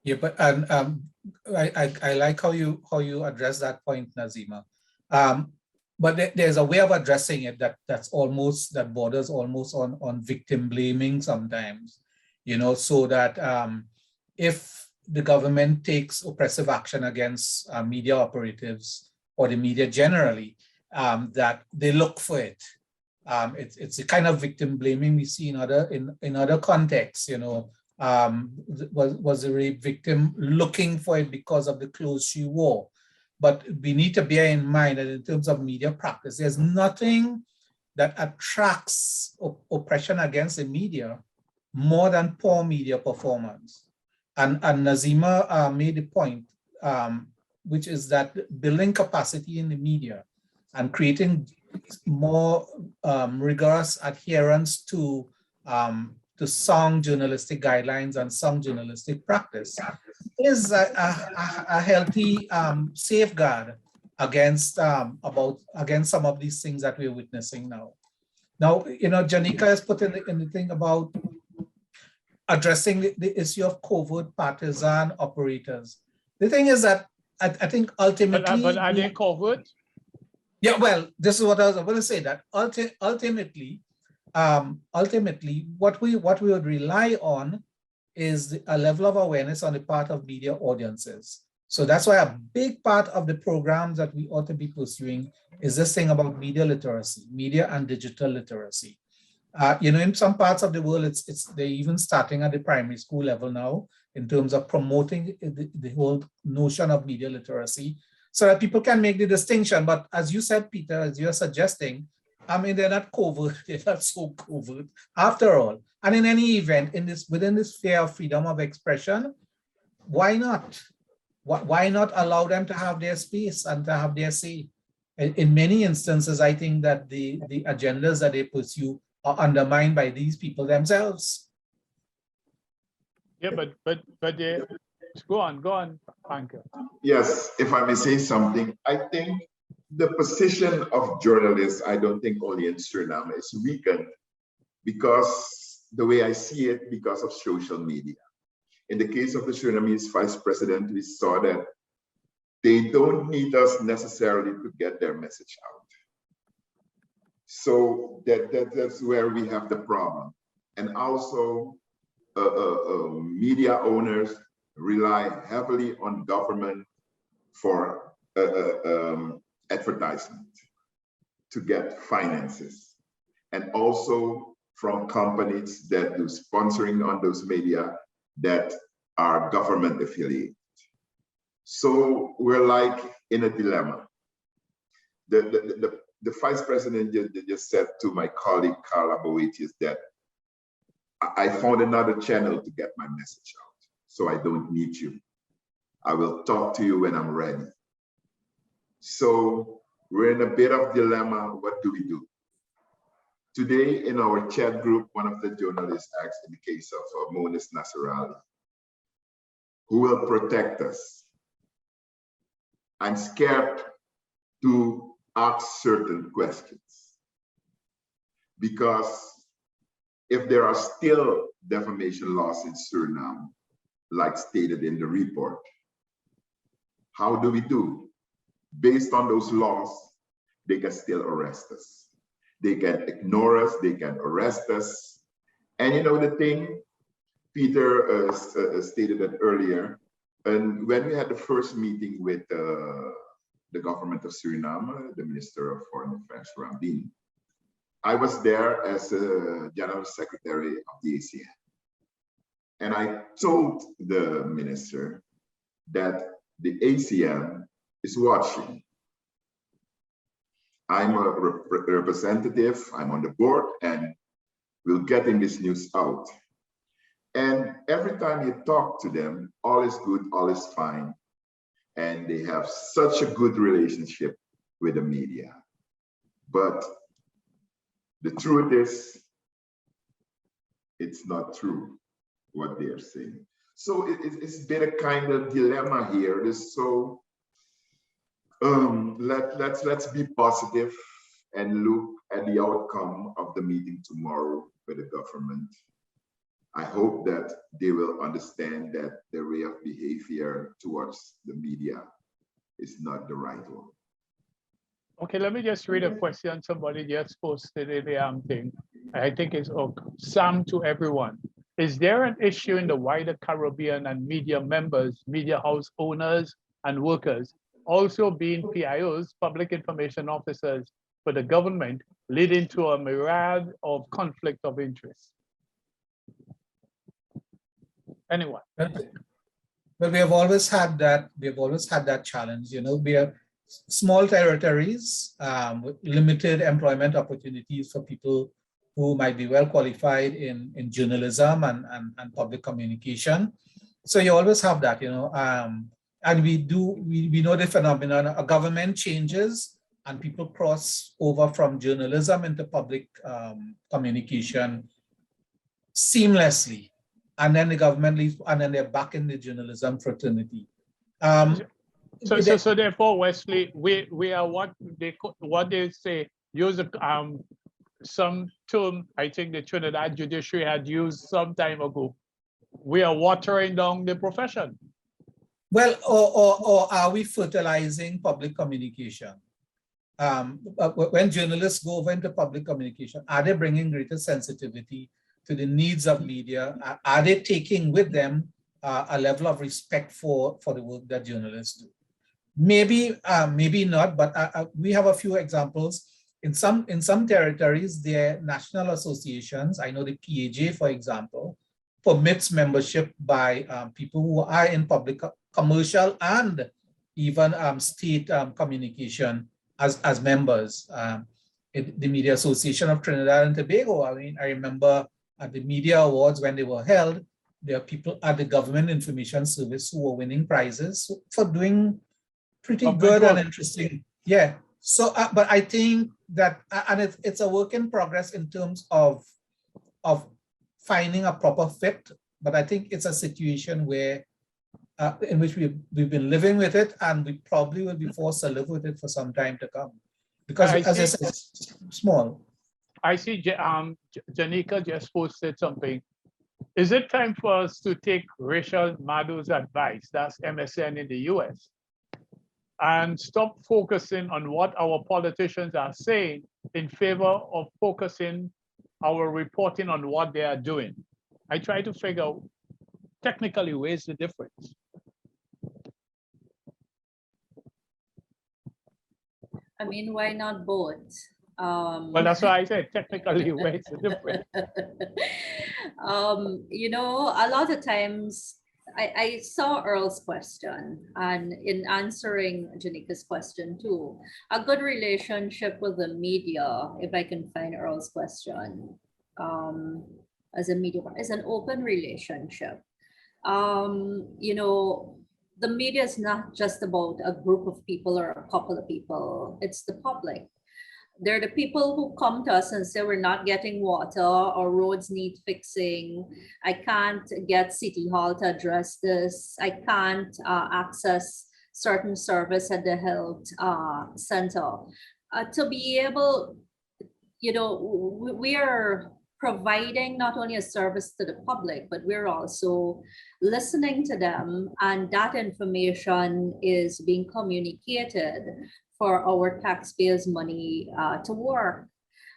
Yeah, but I like how you address that point, Nazima. But there's a way of addressing it that borders almost on victim blaming sometimes, you know, so that if the government takes oppressive action against media operatives or the media generally, that they look for it. It's a kind of victim blaming we see in other contexts, you know. Was a rape victim looking for it because of the clothes she wore? But we need to bear in mind that in terms of media practice, there's nothing that attracts oppression against the media more than poor media performance. And Nazima made the point, which is that building capacity in the media and creating more rigorous adherence to sound journalistic guidelines and sound journalistic practice is a healthy safeguard against some of these things that we're witnessing now. Now, you know, Janika has put in the thing about addressing the issue of covert partisan operators. The thing is that I think ultimately— But are they covert? Yeah, well, this is what I was going to say, that ultimately, what we would rely on is a level of awareness on the part of media audiences. So that's why a big part of the programs that we ought to be pursuing is this thing about media literacy, media and digital literacy. You know, in some parts of the world, they're even starting at the primary school level now in terms of promoting the whole notion of media literacy so that people can make the distinction. But as you said, Peter, as you're suggesting, I mean, they're not covert, they're not so covert after all. And in any event, within this sphere of freedom of expression, why not? Why not allow them to have their space and to have their say? In many instances, I think that the agendas that they pursue are undermined by these people themselves. Yeah, but go on, Anka. Yes, if I may say something, I think the position of journalists, I don't think only in Suriname, is weakened because the way I see it, because of social media. In the case of the Surinamese vice president, we saw that they don't need us necessarily to get their message out. So that's where we have the problem. And also, media owners rely heavily on government for advertisement to get finances, and also from companies that do sponsoring on those media that are government affiliated. So we're like in a dilemma. The vice president just said to my colleague Carla Boetius that I found another channel to get my message out, so I don't need you. I will talk to you when I'm ready. So we're in a bit of dilemma. What do we do? Today in our chat group, one of the journalists asked in the case of Monis Nasrallah, who will protect us? I'm scared to ask certain questions because if there are still defamation laws in Suriname, like stated in the report, how do we do? Based on those laws, they can still arrest us. They can ignore us, they can arrest us. And you know the thing, Peter stated that earlier, and when we had the first meeting with the government of Suriname, the Minister of Foreign Affairs, Rambin, I was there as a General Secretary of the ACN. And I told the minister that the ACN is watching. I'm a representative, I'm on the board, and we're getting this news out. And every time you talk to them, all is good, all is fine. And they have such a good relationship with the media. But the truth is, it's not true what they are saying. So it's been a kind of dilemma here. So let's be positive and look at the outcome of the meeting tomorrow with the government. I hope that they will understand that their way of behavior towards the media is not the right one. Okay, let me just read a question somebody just posted in the thing. I think it's Sam to everyone. Is there an issue in the wider Caribbean and media members, media house owners and workers also being PIOs, public information officers for the government, leading to a myriad of conflict of interest? Anyone? Well, we have always had that. We have always had that challenge. You know, we are small territories with limited employment opportunities for people who might be well qualified in journalism and public communication. So you always have that, you know, and we know the phenomenon. A government changes and people cross over from journalism into public communication seamlessly. And then the government leaves, and then they're back in the journalism fraternity. So therefore, Wesley, we are what they say, use some term I think the Trinidad judiciary had used some time ago. We are watering down the profession. Well, or are we fertilizing public communication? When journalists go over into public communication, are they bringing greater sensitivity to the needs of media? Are they taking with them a level of respect for the work that journalists do? Maybe, maybe not, but we have a few examples. In some territories, their national associations, I know the PAJ, for example, permits membership by people who are in public, commercial, and even state communication as members. The Media Association of Trinidad and Tobago, I mean, I remember at the media awards when they were held, there are people at the Government Information Service who were winning prizes for doing pretty good and interesting. Yeah. So, but I think that, and it's a work in progress in terms of finding a proper fit. But I think it's a situation where, in which we've been living with it, and we probably will be forced to live with it for some time to come, because as I said, it's small. I see Janika just posted something. Is it time for us to take Rachel Maddow's advice, that's MSN in the US, and stop focusing on what our politicians are saying in favor of focusing our reporting on what they are doing? I try to figure out technically where's the difference. I mean, why not both? Well, that's why I said technically where's the difference. You know, a lot of times I saw Earl's question, and in answering Janika's question too, a good relationship with the media, if I can find Earl's question, as a media, is an open relationship. You know, the media is not just about a group of people or a couple of people, it's the public. They're the people who come to us and say we're not getting water or roads need fixing. I can't get City Hall to address this. I can't access certain service at the health center. To be able, you know, we are providing not only a service to the public, but we're also listening to them, and that information is being communicated for our taxpayers' money to work.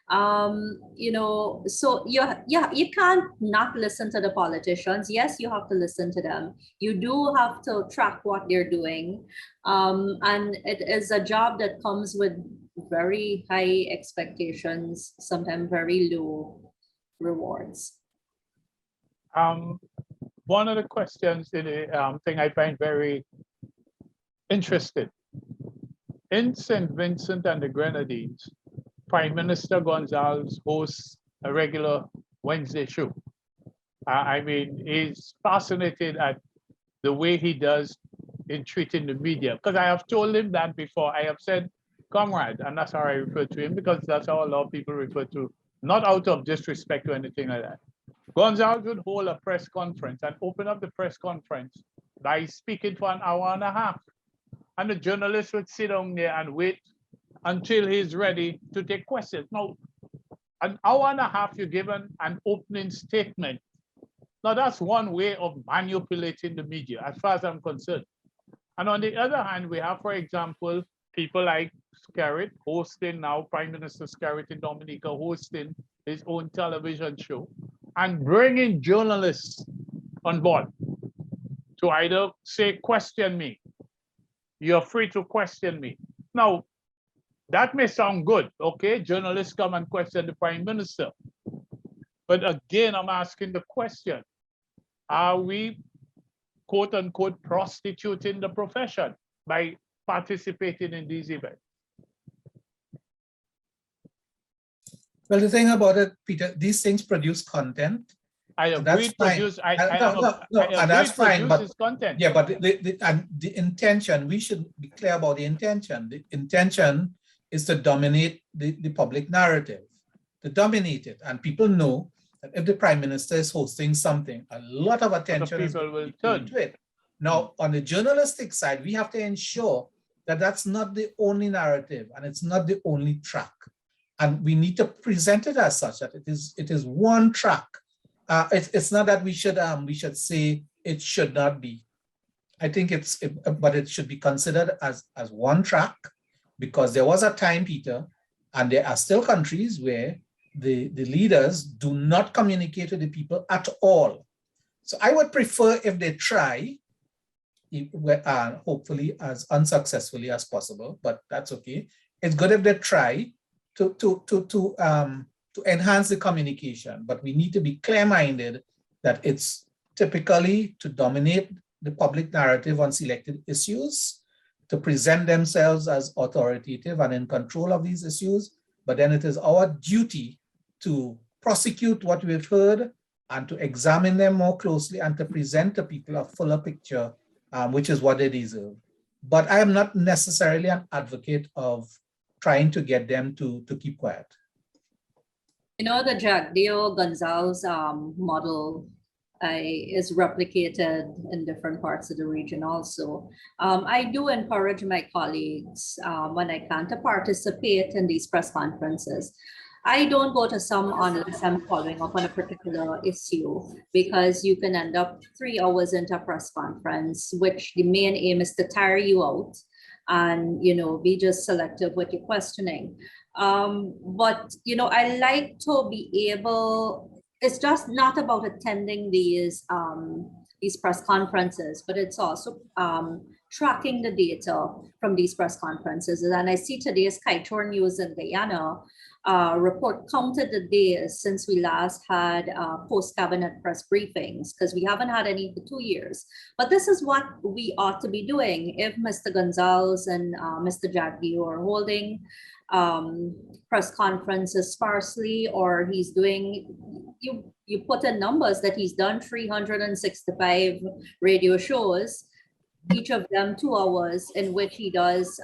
You know, so you can't not listen to the politicians. Yes, you have to listen to them. You do have to track what they're doing. And it is a job that comes with very high expectations, sometimes very low rewards. One of the questions in the thing I find very interesting. In St. Vincent and the Grenadines, Prime Minister Gonzalez hosts a regular Wednesday show. I mean, he's fascinated at the way he does in treating the media, because I have told him that before. I have said, comrade, and that's how I refer to him, because that's how a lot of people refer to, not out of disrespect or anything like that. Gonzalez would hold a press conference and open up the press conference by speaking for an hour and a half. And the journalist would sit down there and wait until he's ready to take questions. Now, an hour and a half, you're given an opening statement. Now, that's one way of manipulating the media, as far as I'm concerned. And on the other hand, we have, for example, people like Skerritt hosting now, Prime Minister Skerritt in Dominica hosting his own television show and bringing journalists on board to either say, question me. You're free to question me. Now, that may sound good, okay? Journalists come and question the Prime Minister. But again, I'm asking the question, are we, quote unquote, prostituting the profession by participating in these events? Well, the thing about it, Peter, these things produce content. I agree, produce. And that's fine. But content. Yeah, but the intention, we should be clear about the intention. The intention is to dominate the public narrative, to dominate it. And people know that if the Prime Minister is hosting something, a lot of attention is will turn to it. Now, on the journalistic side, we have to ensure that that's not the only narrative and it's not the only track. And we need to present it as such, that it is one track. It's not that we should say it should not be. I think but it should be considered as one track, because there was a time, Peter, and there are still countries where the leaders do not communicate with the people at all. So I would prefer if they try, hopefully as unsuccessfully as possible, but that's okay. It's good if they try to enhance the communication, but we need to be clear-minded that it's typically to dominate the public narrative on selected issues, to present themselves as authoritative and in control of these issues, but then it is our duty to prosecute what we've heard and to examine them more closely and to present to people a fuller picture, which is what they deserve. But I am not necessarily an advocate of trying to get them to keep quiet. You know, the Jagdeo Gonzalez model is replicated in different parts of the region also. I do encourage my colleagues when I can to participate in these press conferences. I don't go to some unless I'm following up on a particular issue, because you can end up 3 hours into a press conference, which the main aim is to tire you out and, you know, be just selective with your questioning. But, you know, I like to be able, it's just not about attending these press conferences, but it's also tracking the data from these press conferences. And I see today's Kaitor News in Guyana, report counted the days since we last had post-cabinet press briefings, because we haven't had any for 2 years. But this is what we ought to be doing. If Mr. Gonzalez and Mr. Jagdio are holding press conferences sparsely, or he's doing, you put in numbers that he's done 365 radio shows, each of them 2 hours, in which he does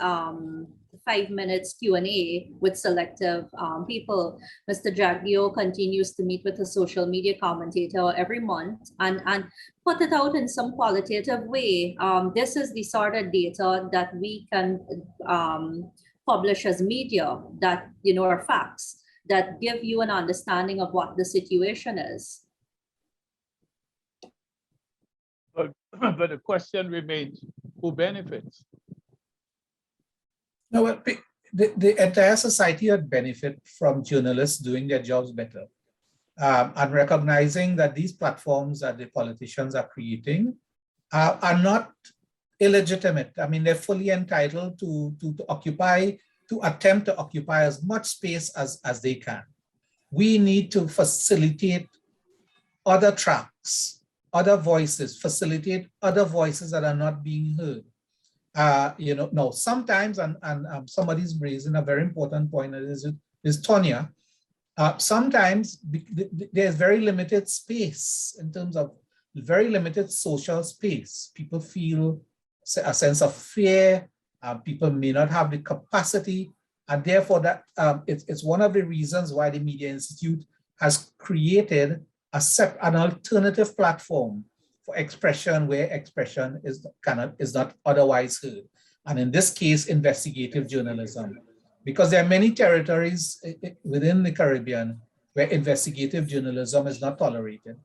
5 minutes Q&A with selective people. Mr. Jagdio continues to meet with a social media commentator every month and put it out in some qualitative way. This is the sort of data that we can publish as media, that, you know, are facts that give you an understanding of what the situation is. But the question remains, who benefits? No, well, the entire society would benefit from journalists doing their jobs better, and recognizing that these platforms that the politicians are creating are not illegitimate. I mean, they're fully entitled to attempt to occupy as much space as they can. We need to facilitate other tracks, other voices, facilitate other voices that are not being heard. You know, no, sometimes, and somebody's raising a very important point, is Tonya. Sometimes there's very limited space in terms of very limited social space. People feel a sense of fear. People may not have the capacity, and therefore that it's one of the reasons why the Media Institute has created an alternative platform for expression where expression is not otherwise heard. And in this case, investigative journalism, because there are many territories within the Caribbean where investigative journalism is not tolerated.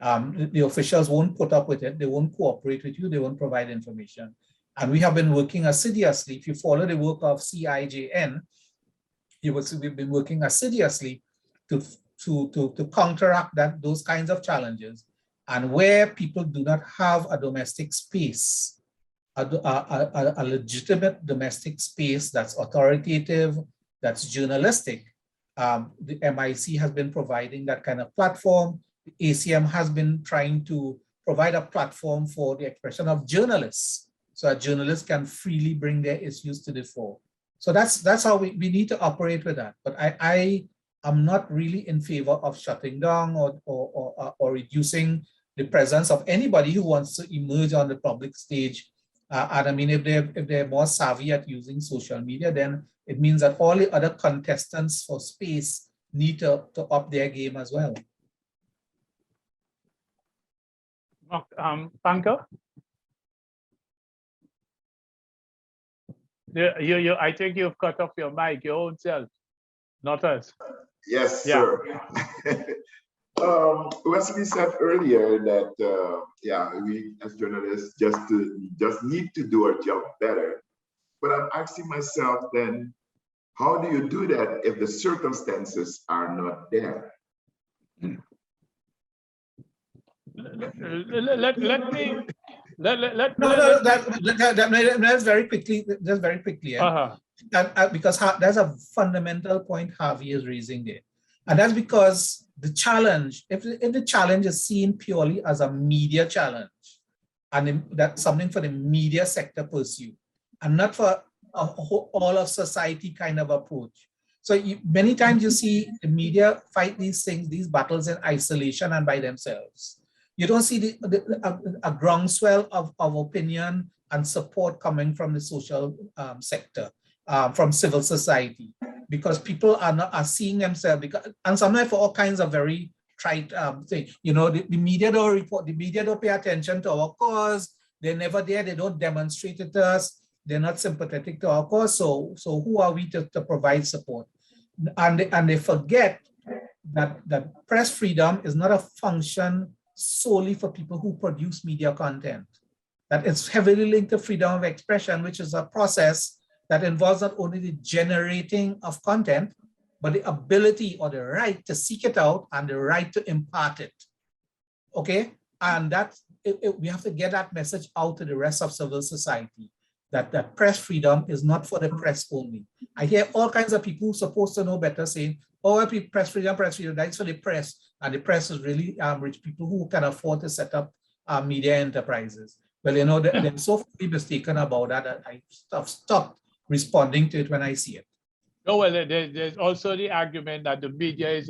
The officials won't put up with it. They won't cooperate with you. They won't provide information. And we have been working assiduously. If you follow the work of CIJN, you will see we've been working assiduously to counteract those kinds of challenges. And where people do not have a domestic space, a legitimate domestic space that's authoritative, that's journalistic, the MIC has been providing that kind of platform. The ACM has been trying to provide a platform for the expression of journalists, so that journalists can freely bring their issues to the fore. So that's how we need to operate with that. But I'm not really in favor of shutting down or reducing the presence of anybody who wants to emerge on the public stage. And I mean, if they're more savvy at using social media, then it means that all the other contestants for space need to up their game as well. Panka? I think you've cut off your mic, your own self, not us. Yes, Yeah. sir. Wesley said earlier that we as journalists just need to do our job better. But I'm asking myself then, how do you do that if the circumstances are not there? That's very quickly. Just very quickly. Yeah? Because there's a fundamental point Harvey is raising there, and that's because the challenge, if the challenge is seen purely as a media challenge, and that's something for the media sector pursue, and not for all of society kind of approach. So many times you see the media fight these things, these battles in isolation and by themselves. You don't see a groundswell of opinion and support coming from the social sector, from civil society, because people are seeing themselves, and sometimes for all kinds of very trite things. You know, the media don't report, the media don't pay attention to our cause. They're never there. They don't demonstrate it to us. They're not sympathetic to our cause. So who are we to provide support? And they forget that press freedom is not a function solely for people who produce media content. That it's heavily linked to freedom of expression, which is a process that involves not only the generating of content, but the ability or the right to seek it out and the right to impart it. Okay, and we have to get that message out to the rest of civil society. that press freedom is not for the press only. I hear all kinds of people who are supposed to know better saying, oh, press freedom, that's for the press. And the press is really rich people who can afford to set up media enterprises. Well, you know, they're so fully mistaken about that I have stopped responding to it when I see it. No, well, there's also the argument that the media is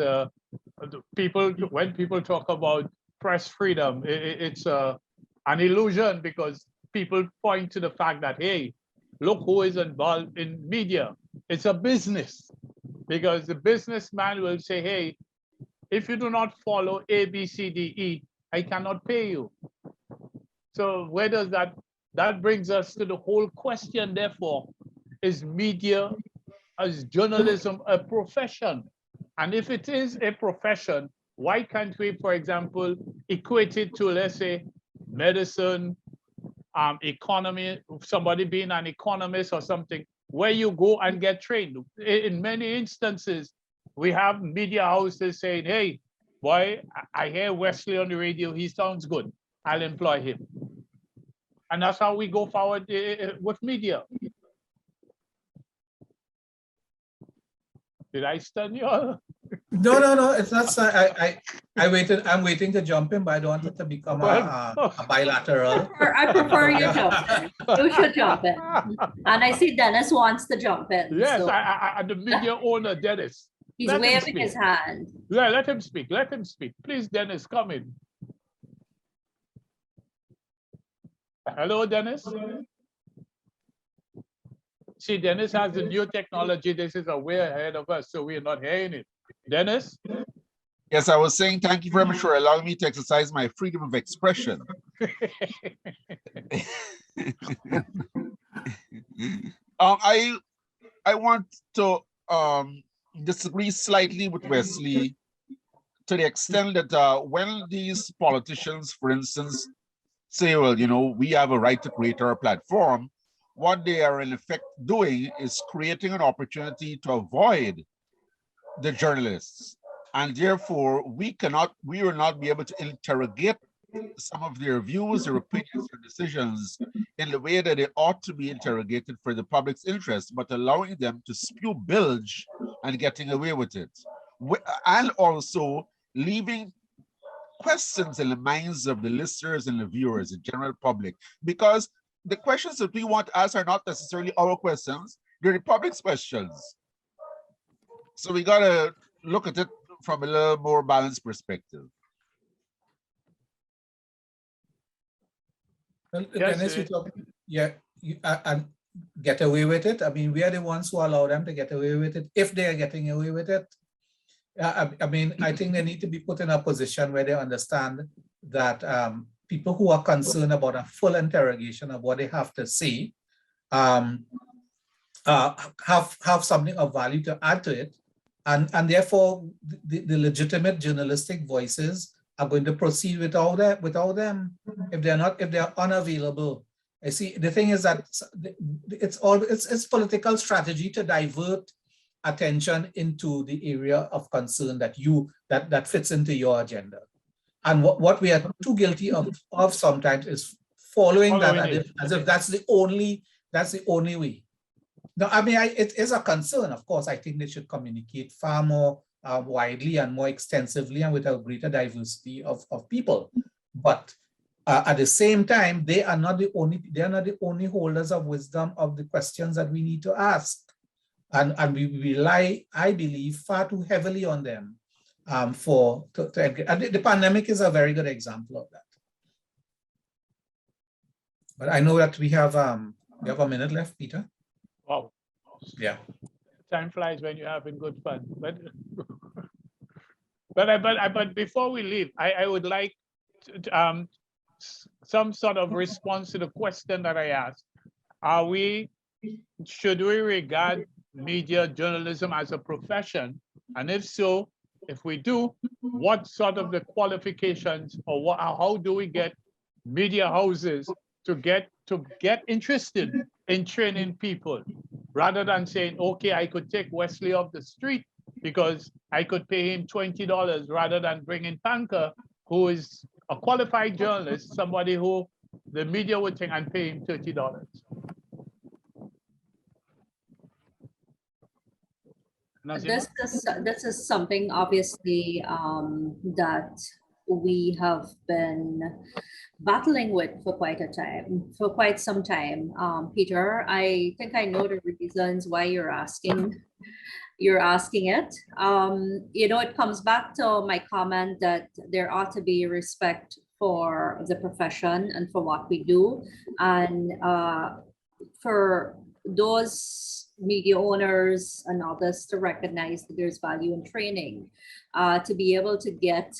when people talk about press freedom, it's an illusion, because people point to the fact that, hey, look who is involved in media. It's a business, because the businessman will say, hey, if you do not follow A, B, C, D, E, I cannot pay you. So where does that brings us to the whole question, therefore, is media, as journalism, a profession? And if it is a profession, why can't we, for example, equate it to, let's say, medicine, economy, somebody being an economist or something, where you go and get trained? In many instances, we have media houses saying, hey, boy, I hear Wesley on the radio, he sounds good, I'll employ him. And that's how we go forward with media. Did I stun you all? No, it's not. I'm waiting to jump in, but I don't want it to become a bilateral. I prefer you jump in. You should jump in. And I see Dennis wants to jump in. Yes, so the media owner, Dennis. he's waving his hand. Yeah, let him speak. Let him speak. Please, Dennis, come in. Hello, Dennis. See, Dennis has the new technology. This is way ahead of us, so we're not hearing it. Dennis? Yes, I was saying thank you very much for allowing me to exercise my freedom of expression. I want to disagree slightly with Wesley to the extent that when these politicians, for instance, say, well, you know, we have a right to create our platform, what they are in effect doing is creating an opportunity to avoid the journalists. And therefore, we will not be able to interrogate some of their views, their opinions, their decisions in the way that they ought to be interrogated for the public's interest, but allowing them to spew bilge and getting away with it. And also leaving questions in the minds of the listeners and the viewers, the general public, because the questions that we want to ask are not necessarily our questions, they're the public's questions. So we gotta look at it from a little more balanced perspective. Well, Yes, Dennis, and get away with it. I mean, we are the ones who allow them to get away with it. If they are getting away with it, I mean, I think they need to be put in a position where they understand that people who are concerned about a full interrogation of what they have to say have something of value to add to it, and therefore the legitimate journalistic voices are going to proceed without them if they're unavailable. I see. The thing is that it's political strategy to divert attention into the area of concern that fits into your agenda. And what we are too guilty of sometimes is following that as if that's the only way. No, I mean, it is a concern, of course. I think they should communicate far more widely and more extensively and with a greater diversity of people. But at the same time, they are not the only holders of wisdom of the questions that we need to ask. And we rely, I believe, far too heavily on them and the pandemic is a very good example of that. But I know that we have a minute left, Peter. Wow. Yeah. Time flies when you're having good fun. But before we leave, I would like some sort of response to the question that I asked. Should we regard media journalism as a profession? And if so, if we do, what sort of the qualifications or how do we get media houses to get interested in training people, rather than saying, okay, I could take Wesley off the street because I could pay him $20 rather than bringing Panka, who is a qualified journalist, somebody who the media would think, and pay him $30. Nazima? This is something obviously that we have been battling with for quite some time. Peter, I think I know the reasons why you're asking it. It comes back to my comment that there ought to be respect for the profession and for what we do, and for those media owners and others to recognize that there's value in training, to be able to get,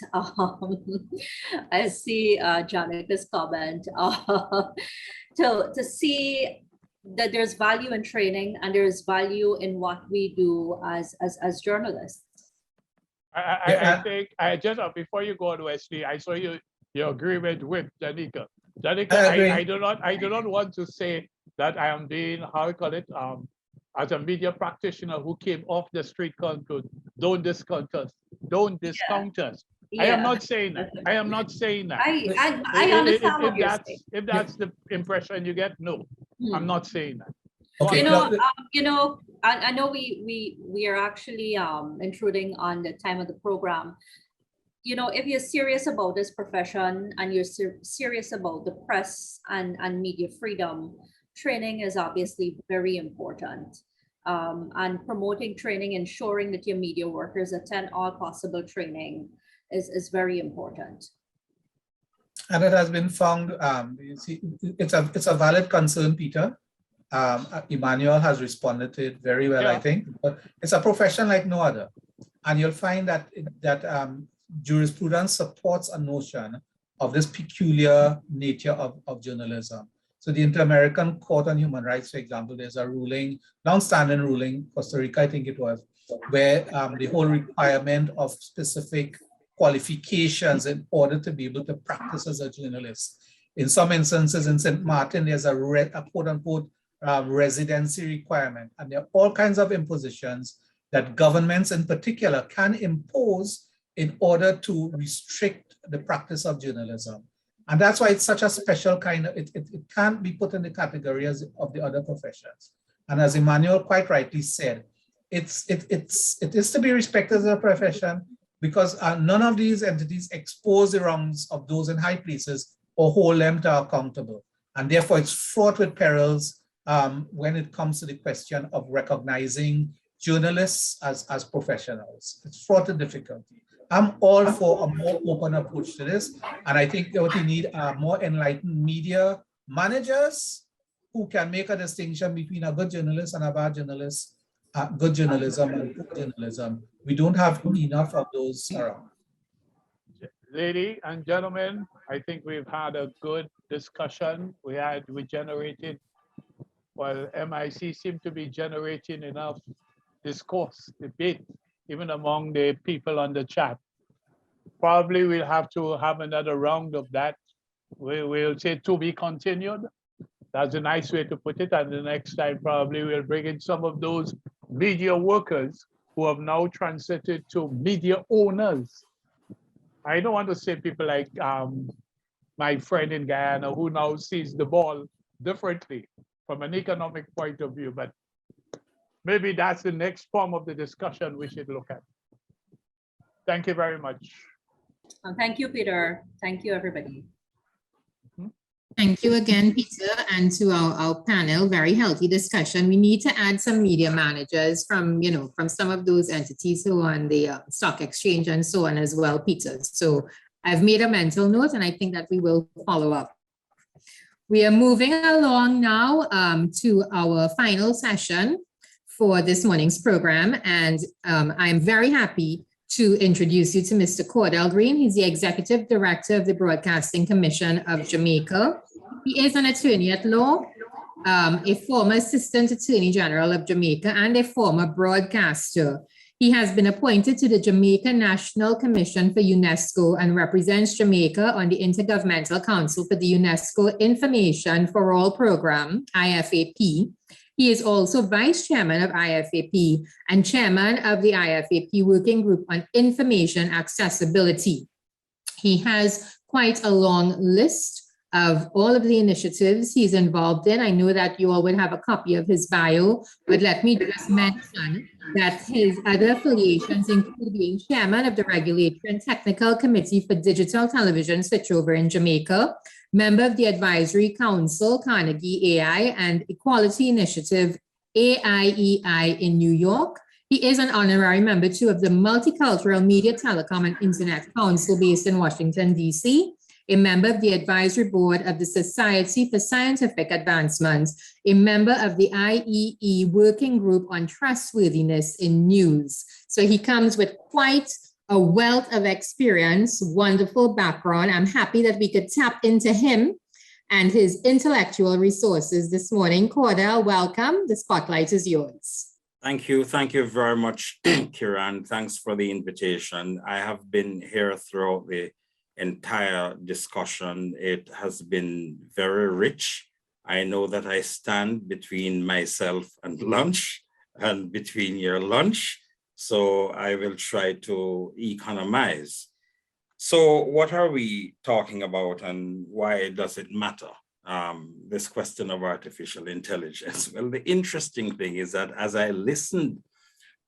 I see Janika's comment, to see that there's value in training and there's value in what we do as journalists. I think, before you go on, Wesley, I saw your agreement with Janika. Janika, I do not want to say that I am being, how we call it, as a media practitioner who came off the street conclude, don't discount us. Yeah. I am not saying that. I am not saying that. I understand what you're saying. If that's the impression you get, no, I'm not saying that. Okay. I know we are actually intruding on the time of the program. If you're serious about this profession and you're serious about the press and media freedom, training is obviously very important. And promoting training, ensuring that your media workers attend all possible training is very important. And it has been found, you see, it's a valid concern, Peter. Emmanuel has responded to it very well, I think. But it's a profession like no other. And you'll find that jurisprudence supports a notion of this peculiar nature of journalism. So the Inter-American Court on Human Rights, for example, there's a ruling, long-standing ruling, Costa Rica, I think it was, where the whole requirement of specific qualifications in order to be able to practice as a journalist. In some instances in St. Martin, there's a quote-unquote residency requirement. And there are all kinds of impositions that governments in particular can impose in order to restrict the practice of journalism. And that's why it's such a special kind of, it can't be put in the category of the other professions. And as Emmanuel quite rightly said, it is to be respected as a profession because none of these entities expose the wrongs of those in high places or hold them to accountable. And therefore it's fraught with perils when it comes to the question of recognizing journalists as professionals. It's fraught with difficulty. I'm all for a more open approach to this. And I think what we need are more enlightened media managers who can make a distinction between a good journalist and a bad journalist, good journalism and good journalism. We don't have enough of those around. Ladies and gentlemen, I think we've had a good discussion. We generated, well, MIC seemed to be generating enough discourse, debate, even among the people on the chat. Probably we'll have to have another round of that. We'll say to be continued. That's a nice way to put it. And the next time probably we'll bring in some of those media workers who have now transited to media owners. I don't want to say people like my friend in Guyana who now sees the ball differently from an economic point of view, but maybe that's the next form of the discussion we should look at. Thank you very much. Thank you, Peter. Thank you, everybody. Thank you again, Peter, and to our panel. Very healthy discussion. We need to add some media managers from some of those entities who are on the stock exchange and so on as well, Peter. So I've made a mental note, and I think that we will follow up. We are moving along now to our final session for this morning's program, and I'm very happy to introduce you to Mr. Cordell Green. He's the Executive Director of the Broadcasting Commission of Jamaica. He is an attorney at law, a former Assistant Attorney General of Jamaica, and a former broadcaster. He has been appointed to the Jamaica National Commission for UNESCO and represents Jamaica on the Intergovernmental Council for the UNESCO Information for All Program, IFAP. He is also Vice Chairman of IFAP and Chairman of the IFAP Working Group on Information Accessibility. He has quite a long list of all of the initiatives he's involved in. I know that you all would have a copy of his bio, but let me just mention that his other affiliations include being chairman of the Regulatory and Technical Committee for Digital Television Switchover in Jamaica, member of the Advisory Council, Carnegie AI and Equality Initiative, AIEI in New York. He is an honorary member too of the Multicultural Media, Telecom and Internet Council based in Washington, D.C., a member of the advisory board of the Society for Scientific Advancements, a member of the IEE Working Group on Trustworthiness in News. So he comes with quite a wealth of experience, wonderful background. I'm happy that we could tap into him and his intellectual resources this morning. Cordell, welcome. The spotlight is yours. Thank you. Thank you very much, Kiran. Thanks for the invitation. I have been here throughout the entire discussion. It has been very rich. I know that I stand between myself and lunch and between your lunch, so I will try to economize. So what are we talking about and why does it matter? This question of artificial intelligence. Well, the interesting thing is that as I listened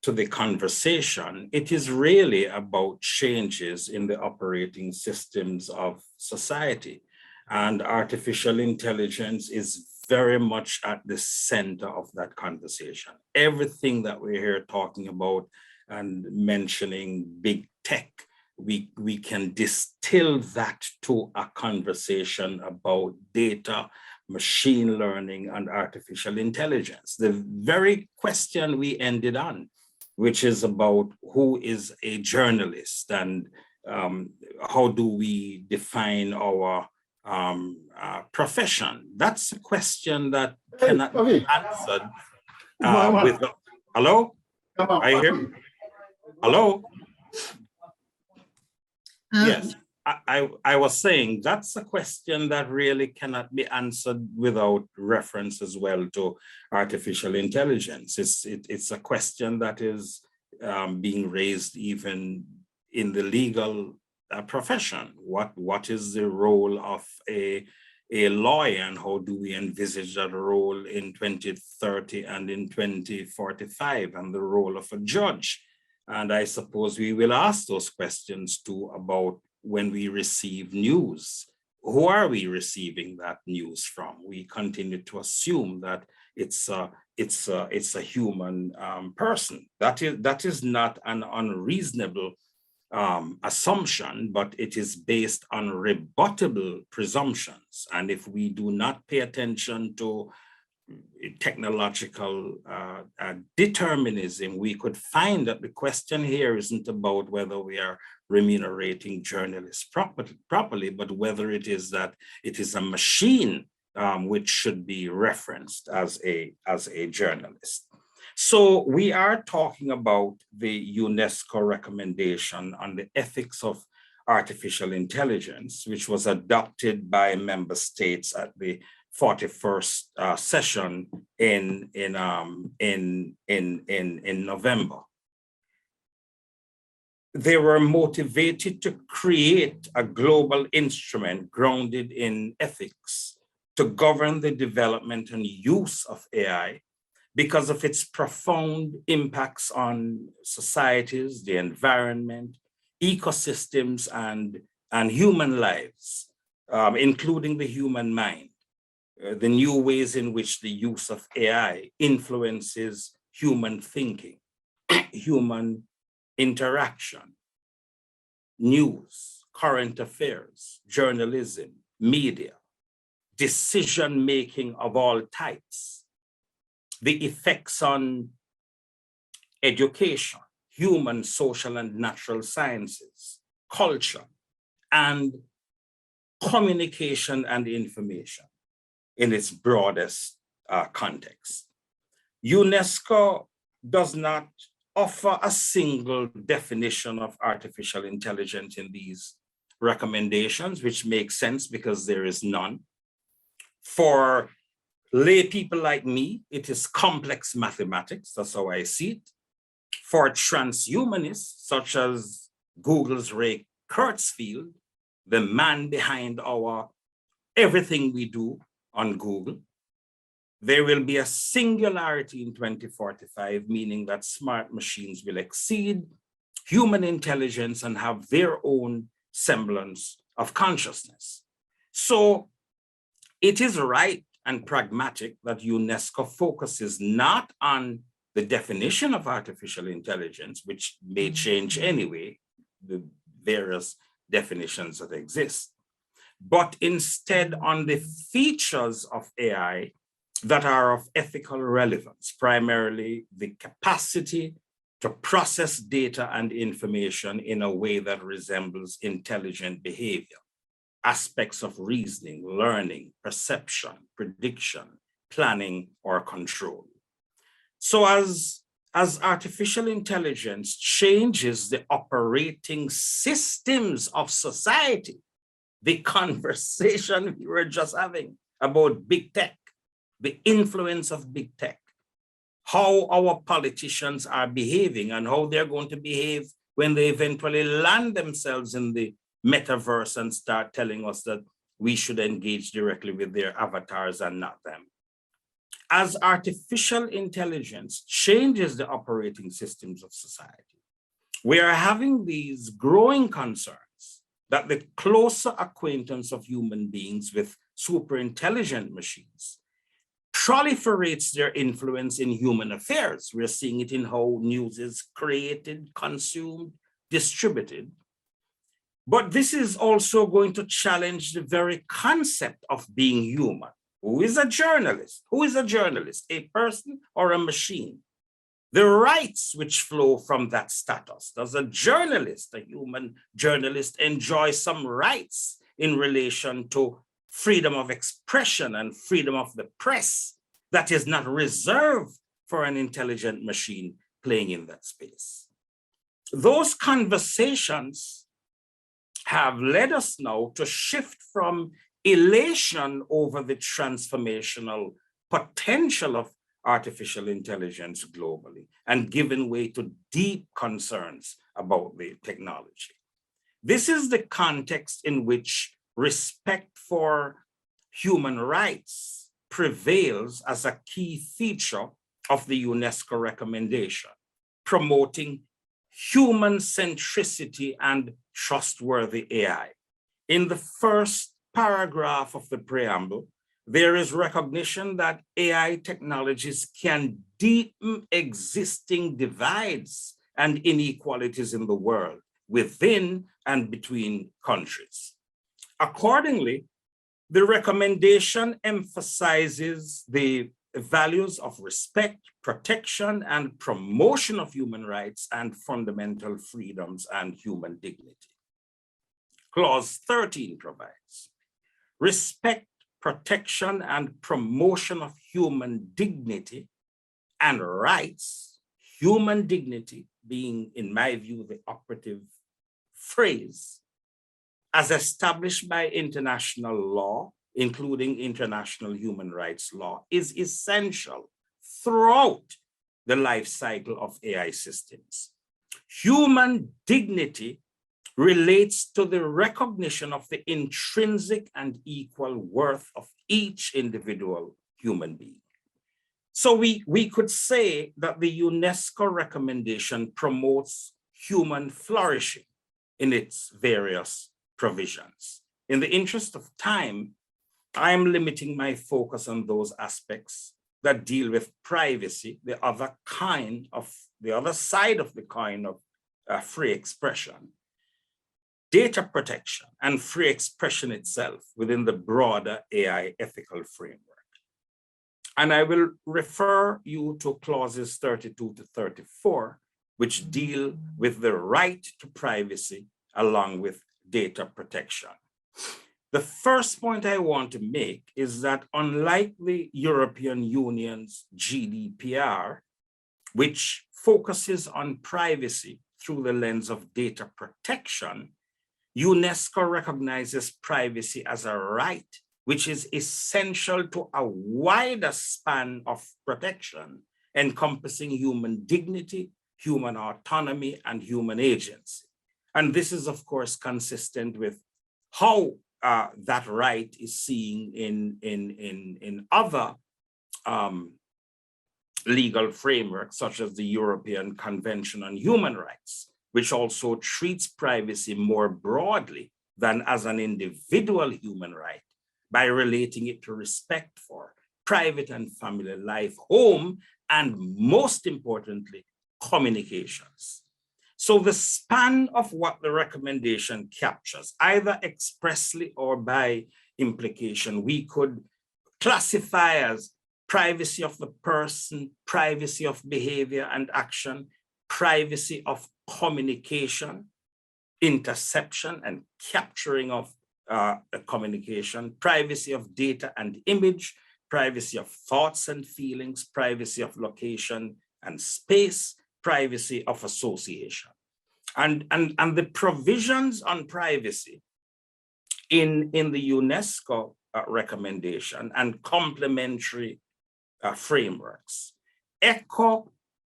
to the conversation, it is really about changes in the operating systems of society. And artificial intelligence is very much at the center of that conversation. Everything that we're here talking about and mentioning big tech, we can distill that to a conversation about data, machine learning, and artificial intelligence. The very question we ended on, which is about who is a journalist and how do we define our profession. That's a question that cannot be answered with, hello? I hear, hello? Yes, I was saying that's a question that really cannot be answered without reference as well to artificial intelligence. It's a question that is being raised even in the legal profession. What is the role of a lawyer and how do we envisage that role in 2030 and in 2045, and the role of a judge? And I suppose we will ask those questions too about when we receive news. Who are we receiving that news from? We continue to assume that it's a human person. That is not an unreasonable assumption, but it is based on rebuttable presumptions. And if we do not pay attention to technological determinism, we could find that the question here isn't about whether we are remunerating journalists properly, but whether it is that it is a machine which should be referenced as a journalist. So we are talking about the UNESCO recommendation on the ethics of artificial intelligence, which was adopted by member states at the 41st session in November. They were motivated to create a global instrument grounded in ethics to govern the development and use of AI because of its profound impacts on societies, the environment, ecosystems, and human lives, including the human mind. The new ways in which the use of AI influences human thinking, human interaction, news, current affairs, journalism, media, decision-making of all types, the effects on education, human, social, and natural sciences, culture, and communication and information in its broadest context. UNESCO does not offer a single definition of artificial intelligence in these recommendations, which makes sense because there is none. For lay people like me, it is complex mathematics, that's how I see it. For transhumanists, such as Google's Ray Kurzweil, the man behind our everything we do on Google. There will be a singularity in 2045, meaning that smart machines will exceed human intelligence and have their own semblance of consciousness. So it is right and pragmatic that UNESCO focuses not on the definition of artificial intelligence, which may change anyway, the various definitions that exist, but instead on the features of AI that are of ethical relevance, primarily the capacity to process data and information in a way that resembles intelligent behavior, aspects of reasoning, learning, perception, prediction, planning, or control. So as artificial intelligence changes the operating systems of society, the conversation we were just having about big tech, the influence of big tech, how our politicians are behaving and how they're going to behave when they eventually land themselves in the metaverse and start telling us that we should engage directly with their avatars and not them. As artificial intelligence changes the operating systems of society, we are having these growing concerns that the closer acquaintance of human beings with superintelligent machines proliferates their influence in human affairs. We're seeing it in how news is created, consumed, distributed. But this is also going to challenge the very concept of being human. Who is a journalist? Who is a journalist? A person or a machine? The rights which flow from that status. Does a journalist, a human journalist, enjoy some rights in relation to freedom of expression and freedom of the press that is not reserved for an intelligent machine playing in that space? Those conversations have led us now to shift from elation over the transformational potential of artificial intelligence globally and given way to deep concerns about the technology. This is the context in which respect for human rights prevails as a key feature of the UNESCO recommendation, promoting human centricity and trustworthy AI. In the first paragraph of the preamble, there is recognition that AI technologies can deepen existing divides and inequalities in the world within and between countries. Accordingly, the recommendation emphasizes the values of respect, protection, and promotion of human rights and fundamental freedoms and human dignity. Clause 13 provides respect, protection, and promotion of human dignity and rights, human dignity being, in my view, the operative phrase, as established by international law, including international human rights law, is essential throughout the life cycle of AI systems. Human dignity relates to the recognition of the intrinsic and equal worth of each individual human being. So we could say that the UNESCO recommendation promotes human flourishing in its various provisions. In the interest of time, I am limiting my focus on those aspects that deal with privacy, the other side of the coin of free expression, data protection, and free expression itself within the broader AI ethical framework. And I will refer you to clauses 32 to 34, which deal with the right to privacy along with data protection. The first point I want to make is that unlike the European Union's GDPR, which focuses on privacy through the lens of data protection, UNESCO recognizes privacy as a right, which is essential to a wider span of protection, encompassing human dignity, human autonomy, and human agency. And this is, of course, consistent with how that right is seen in other legal frameworks, such as the European Convention on Human Rights, which also treats privacy more broadly than as an individual human right by relating it to respect for private and family life, home, and most importantly, communications. So the span of what the recommendation captures, either expressly or by implication, we could classify as privacy of the person, privacy of behavior and action, privacy of communication, interception and capturing of communication, privacy of data and image, privacy of thoughts and feelings, privacy of location and space, privacy of association. And the provisions on privacy in the UNESCO recommendation and complementary frameworks echo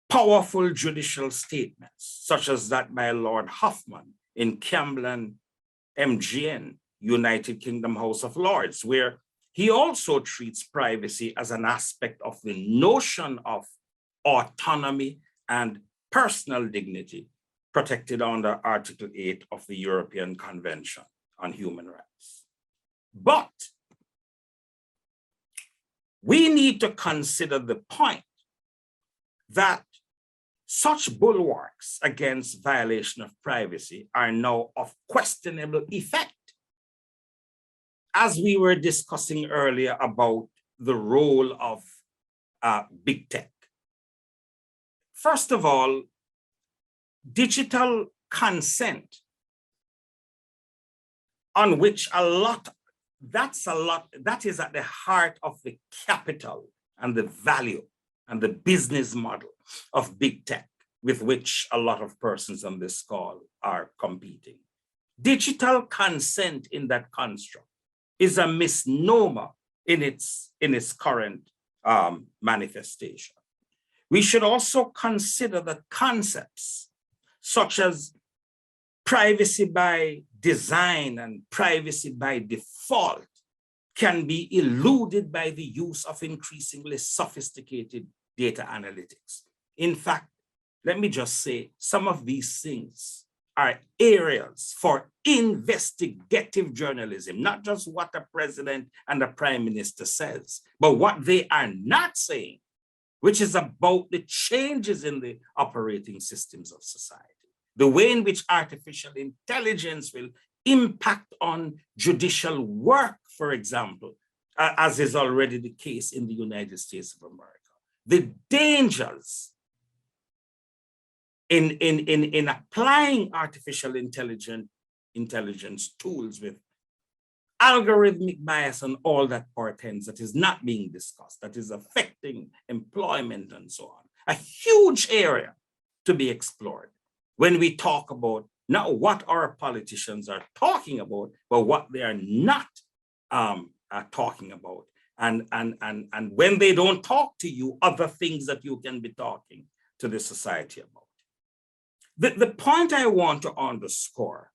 powerful judicial statements, such as that by Lord Hoffman in Camden, MGN, United Kingdom House of Lords, where he also treats privacy as an aspect of the notion of autonomy and personal dignity protected under Article 8 of the European Convention on Human Rights. But we need to consider the point that such bulwarks against violation of privacy are now of questionable effect. As we were discussing earlier about the role of big tech. First of all, digital consent, on which that is at the heart of the capital and the value and the business model of big tech, with which a lot of persons on this call are competing. Digital consent in that construct is a misnomer in its current manifestation. We should also consider that concepts such as privacy by design and privacy by default can be eluded by the use of increasingly sophisticated data analytics. In fact, let me just say, some of these things are areas for investigative journalism, not just what a president and a prime minister says, but what they are not saying, which is about the changes in the operating systems of society, the way in which artificial intelligence will impact on judicial work, for example, as is already the case in the United States of America. The dangers in applying artificial intelligence tools with algorithmic bias and all that portends that is not being discussed, that is affecting employment and so on. A huge area to be explored when we talk about not what our politicians are talking about, but what they are not talking about. And when they don't talk to you, other things that you can be talking to the society about. The point I want to underscore,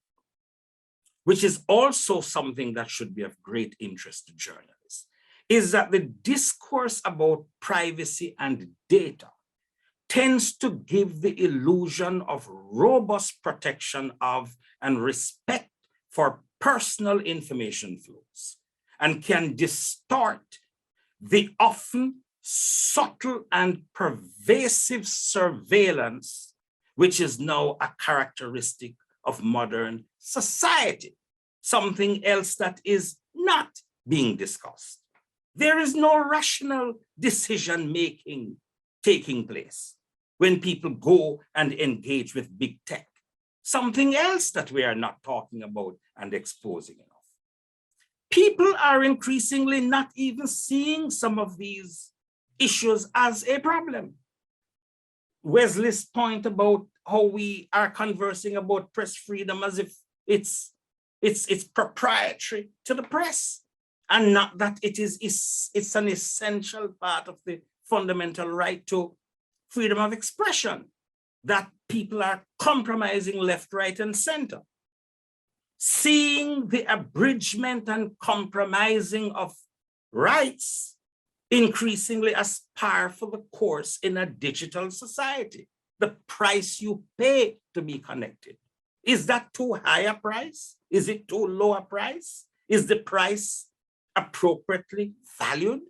which is also something that should be of great interest to journalists, is that the discourse about privacy and data tends to give the illusion of robust protection of and respect for personal information flows, and can distort the often subtle and pervasive surveillance, which is now a characteristic of modern society, something else that is not being discussed. There is no rational decision-making taking place when people go and engage with big tech, something else that we are not talking about and exposing enough. People are increasingly not even seeing some of these issues as a problem. Wesley's point about how we are conversing about press freedom as if it's proprietary to the press, and not that it's an essential part of the fundamental right to freedom of expression that people are compromising left, right, and center. seeing the abridgment and compromising of rights increasingly as par for the course in a digital society. The price you pay to be connected. Is that too high a price? Is it too low a price? Is the price appropriately valued?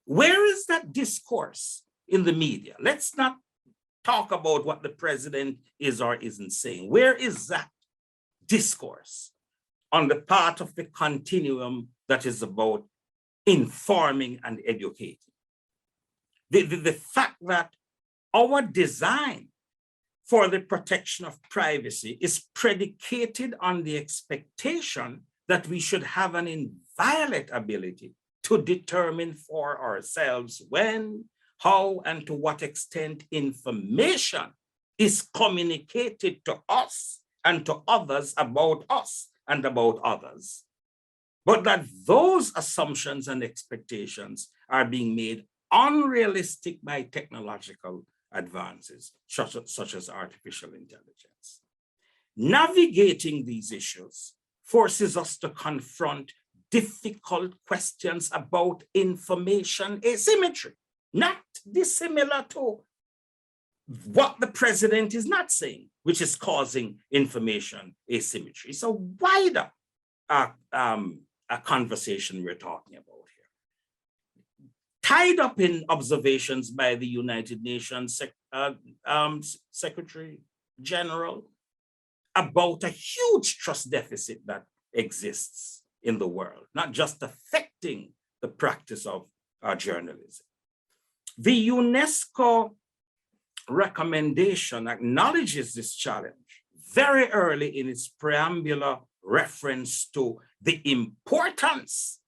Where is that discourse in the media? Let's not talk about what the president is or isn't saying. Where is that discourse on the part of the continuum that is about informing and educating? The fact that our design for the protection of privacy is predicated on the expectation that we should have an inviolate ability to determine for ourselves when, how, and to what extent information is communicated to us and to others about us and about others. But that those assumptions and expectations are being made unrealistic by technological advances, such as artificial intelligence. Navigating these issues forces us to confront difficult questions about information asymmetry, not dissimilar to what the president is not saying, which is causing information asymmetry. It's a wider a conversation we're talking about here. Tied up in observations by the United Nations Secretary General about a huge trust deficit that exists in the world, not just affecting the practice of journalism. The UNESCO recommendation acknowledges this challenge very early in its preambular reference to the importance,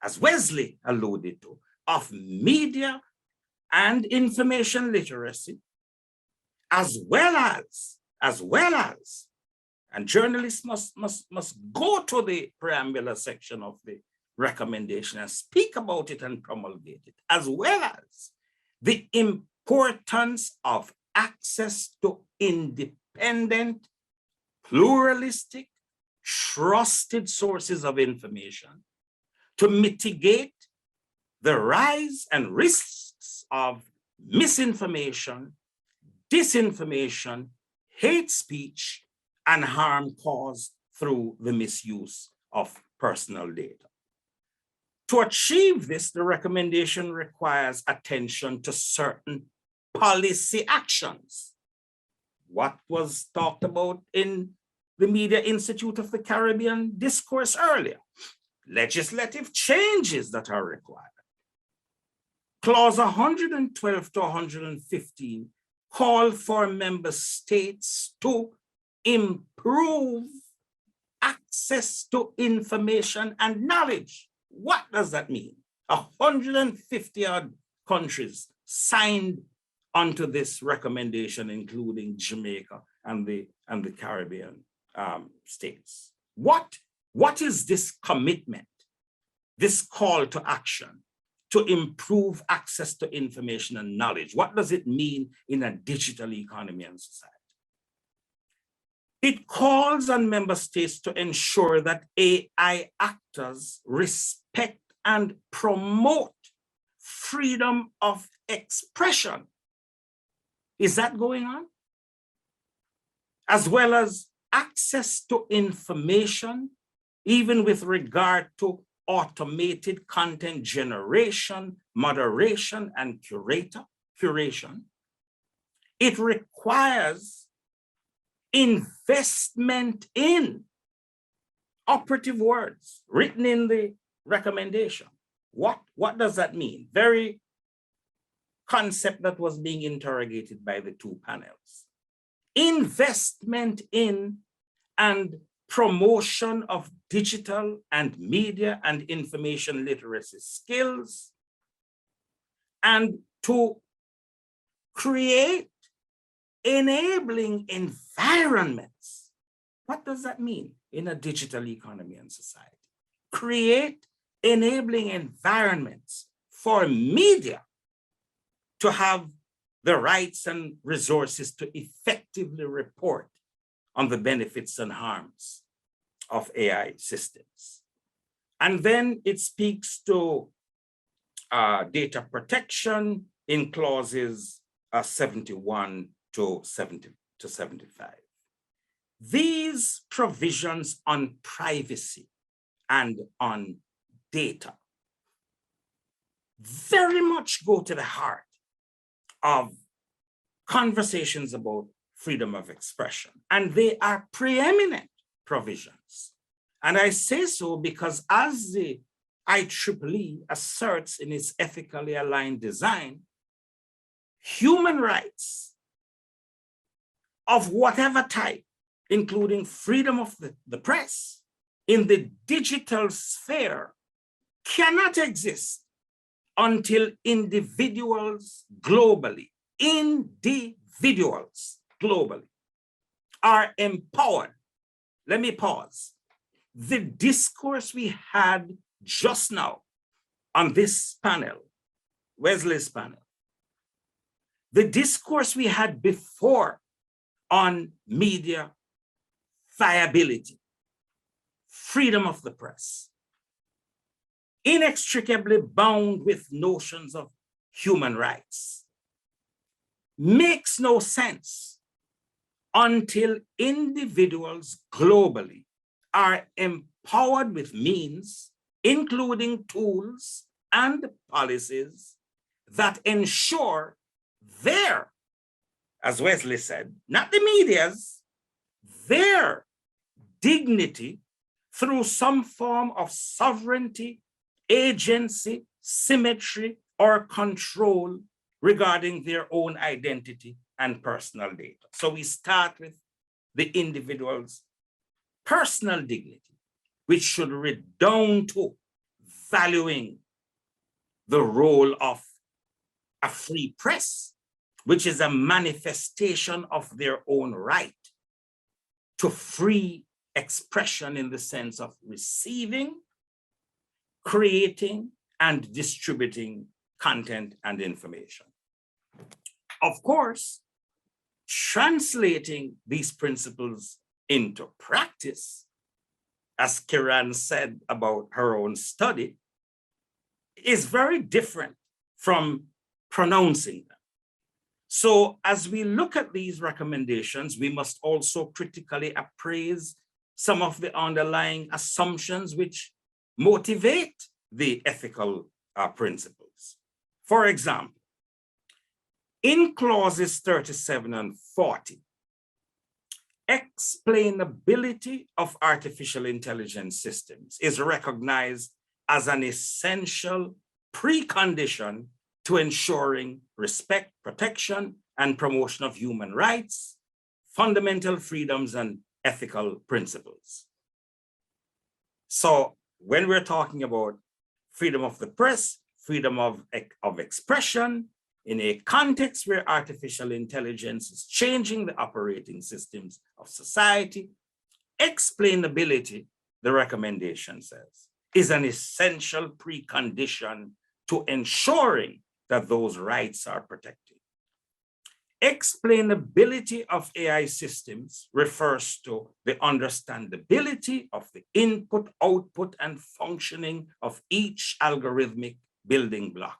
as Wesley alluded to, of media and information literacy, as well as, and journalists must go to the preambular section of the recommendation and speak about it and promulgate it, as well as the importance of access to independent, pluralistic, trusted sources of information to mitigate the rise and risks of misinformation, disinformation, hate speech, and harm caused through the misuse of personal data. To achieve this, the recommendation requires attention to certain policy actions. What was talked about in the Media Institute of the Caribbean discourse earlier. Legislative changes that are required. Clause 112 to 115 call for member states to improve access to information and knowledge. What does that mean? 150 odd countries signed onto this recommendation, including Jamaica and the Caribbean states. What is this commitment, this call to action to improve access to information and knowledge? What does it mean in a digital economy and society? It calls on member states to ensure that AI actors respect and promote freedom of expression. Is that going on? As well as access to information, even with regard to automated content generation, moderation, and curation. It requires investment in operative words written in the recommendation. What does that mean? Very concept that was being interrogated by the two panels. Investment in and promotion of digital and media and information literacy skills, and to create enabling environments. What does that mean in a digital economy and society? Create enabling environments for media to have the rights and resources to effectively report on the benefits and harms of AI systems. And then it speaks to data protection in clauses 71 to 75. These provisions on privacy and on data very much go to the heart of conversations about freedom of expression, and they are preeminent provisions. And I say so because as the IEEE asserts in its ethically aligned design, human rights of whatever type, including freedom of the press in the digital sphere, cannot exist until individuals globally are empowered. Let me pause. The discourse we had just now on this panel, Wesley's panel, the discourse we had before on media viability, freedom of the press, inextricably bound with notions of human rights, makes no sense until individuals globally are empowered with means, including tools and policies that ensure their, as Wesley said, not the media's, their dignity through some form of sovereignty, agency, symmetry, or control regarding their own identity and personal data. So we start with the individual's personal dignity, which should redound to valuing the role of a free press, which is a manifestation of their own right to free expression in the sense of receiving, creating, and distributing content and information. Of course, translating these principles into practice, as Kiran said about her own study, is very different from pronouncing them. So as we look at these recommendations, we must also critically appraise some of the underlying assumptions which motivate the ethical principles. For example, in clauses 37 and 40, explainability of artificial intelligence systems is recognized as an essential precondition to ensuring respect, protection, and promotion of human rights, fundamental freedoms, and ethical principles. So when we're talking about freedom of the press, freedom of expression, in a context where artificial intelligence is changing the operating systems of society, explainability, the recommendation says, is an essential precondition to ensuring that those rights are protected. Explainability of AI systems refers to the understandability of the input, output, and functioning of each algorithmic building block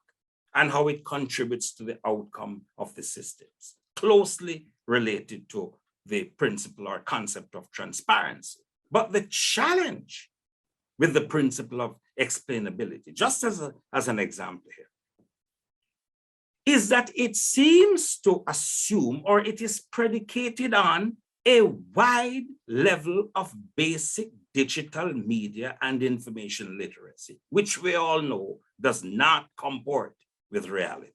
and how it contributes to the outcome of the systems, closely related to the principle or concept of transparency. But the challenge with the principle of explainability, just as an example here, is that it seems to assume, or it is predicated on, a wide level of basic digital media and information literacy, which we all know does not comport with reality.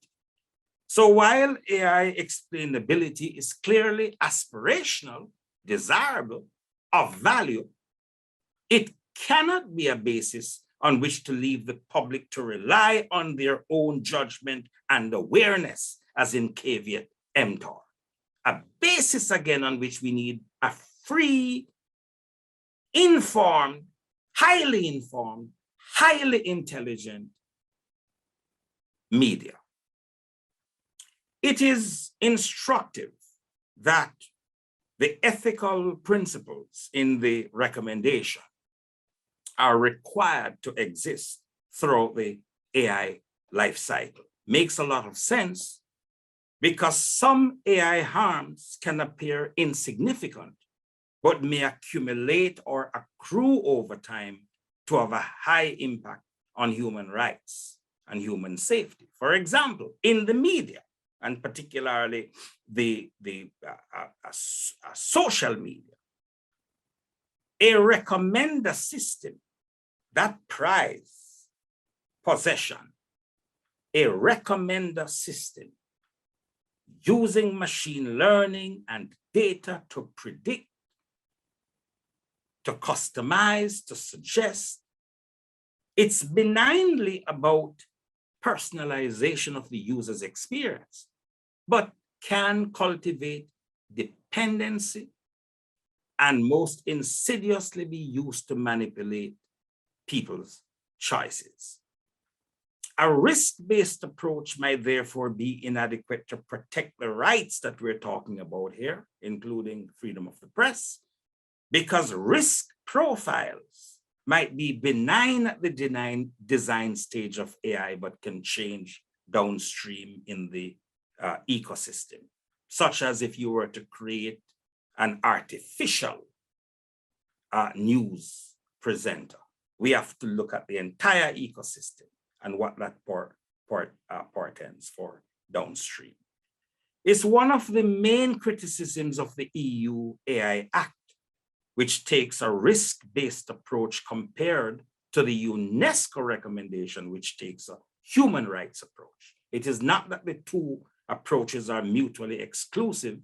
So while AI explainability is clearly aspirational, desirable, of value, it cannot be a basis on which to leave the public to rely on their own judgment and awareness, as in caveat emptor. A basis, again, on which we need a free, informed, highly intelligent media. It is instructive that The ethical principles in the recommendation are required to exist throughout the AI life cycle. Makes a lot of sense because some AI harms can appear insignificant, but may accumulate or accrue over time to have a high impact on human rights and human safety. For example, in the media, and particularly the social media, a recommender system that prize possession, a recommender system using machine learning and data to predict, to customize, to suggest. It's benignly about personalization of the user's experience, but can cultivate dependency and most insidiously be used to manipulate people's choices. A risk-based approach might therefore be inadequate to protect the rights that we're talking about here, including freedom of the press, because risk profiles might be benign at the design stage of AI, but can change downstream in the ecosystem, such as if you were to create an artificial news presenter. We have to look at the entire ecosystem and what that portends for downstream. It's one of the main criticisms of the EU AI Act, which takes a risk-based approach compared to the UNESCO recommendation, which takes a human rights approach. It is not that the two approaches are mutually exclusive,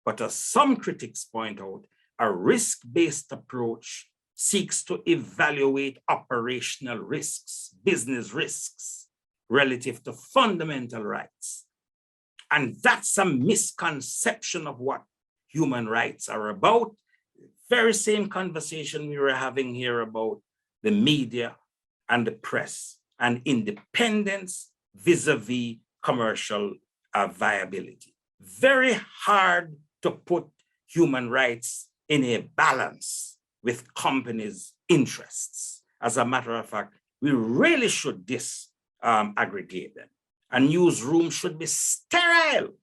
but as some critics point out, a risk-based approach seeks to evaluate operational risks, business risks, relative to fundamental rights. And that's a misconception of what human rights are about. Very same conversation we were having here about the media and the press and independence vis-a-vis commercial viability. Very hard to put human rights in a balance with companies' interests. As a matter of fact, we really should disaggregate them. A newsroom should be sterile.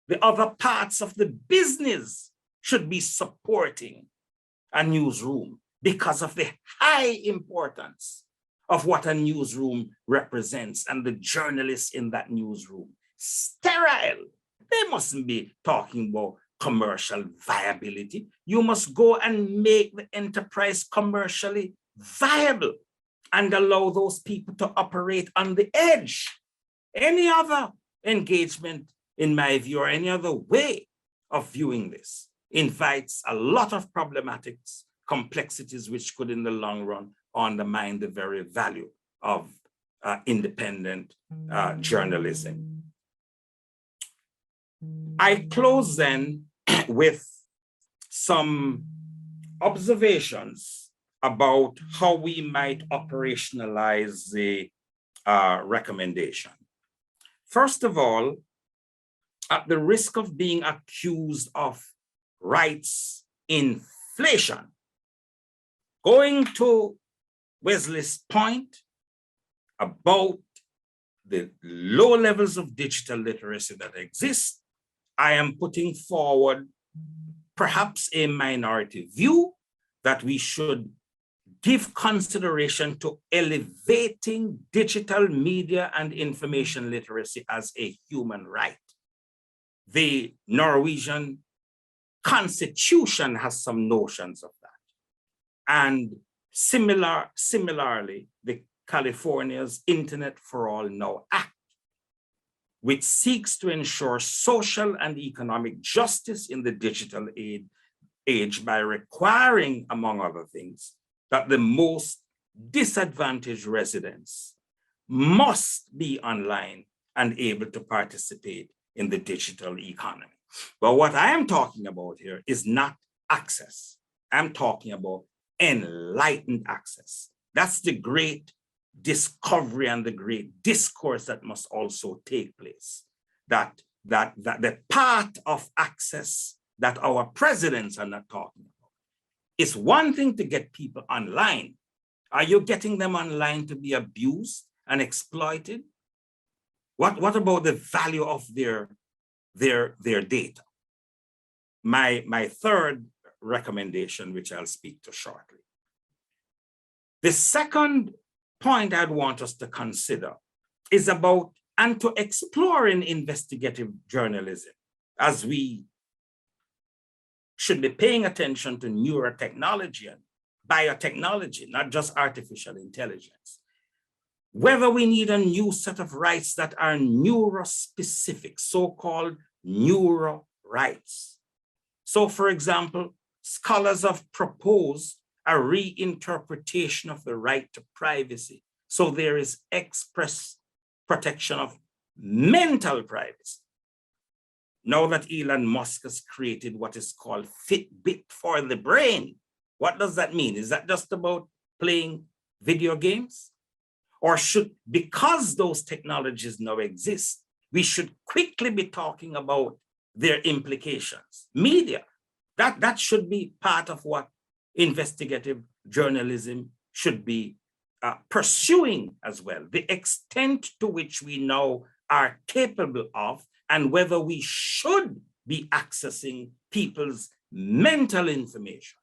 The other parts of the business should be supporting a newsroom because of the high importance of what a newsroom represents and the journalists in that newsroom. Sterile. They mustn't be talking about commercial viability. You must go and make the enterprise commercially viable and allow those people to operate on the edge. Any other engagement, in my view, or any other way of viewing this invites a lot of problematics, complexities, which could in the long run undermine the very value of independent journalism. I close then with some observations about how we might operationalize the recommendation. First of all, at the risk of being accused of rights inflation, going to Wesley's point about the low levels of digital literacy that exist, I am putting forward perhaps a minority view that we should give consideration to elevating digital media and information literacy as a human right. The Norwegian Constitution has some notions of that. And similarly, the California's Internet for All Now Act, which seeks to ensure social and economic justice in the digital age by requiring, among other things, that the most disadvantaged residents must be online and able to participate in the digital economy. But what I am talking about here is not access. I'm talking about enlightened access. That's the great discovery and the great discourse that must also take place. That the path of access that our presidents are not talking about. It's one thing to get people online. Are you getting them online to be abused and exploited? What about the value of their data? My third recommendation, which I'll speak to shortly. The second point I'd want us to consider is about and to explore in investigative journalism, as we should be paying attention to neurotechnology and biotechnology, not just artificial intelligence. Whether we need a new set of rights that are neurospecific, so-called neuro rights. So, for example, scholars have proposed a reinterpretation of the right to privacy. So there is express protection of mental privacy. Now that Elon Musk has created what is called Fitbit for the brain, what does that mean? Is that just about playing video games? Or should, because those technologies now exist, we should quickly be talking about their implications? Media, that should be part of what investigative journalism should be pursuing as well. The extent to which we now are capable of, and whether we should be accessing people's mental information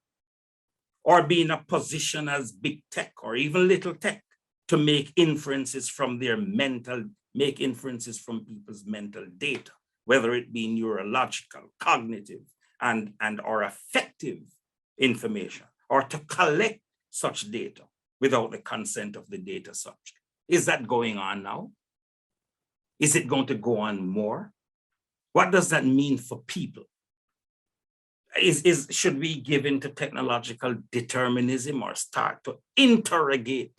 or be in a position as big tech or even little tech to make inferences from their mental, make inferences from people's mental data, whether it be neurological, cognitive, and or affective information, or to collect such data without the consent of the data subject. Is that going on now? Is it going to go on more? What does that mean for people? Should we give in to technological determinism or start to interrogate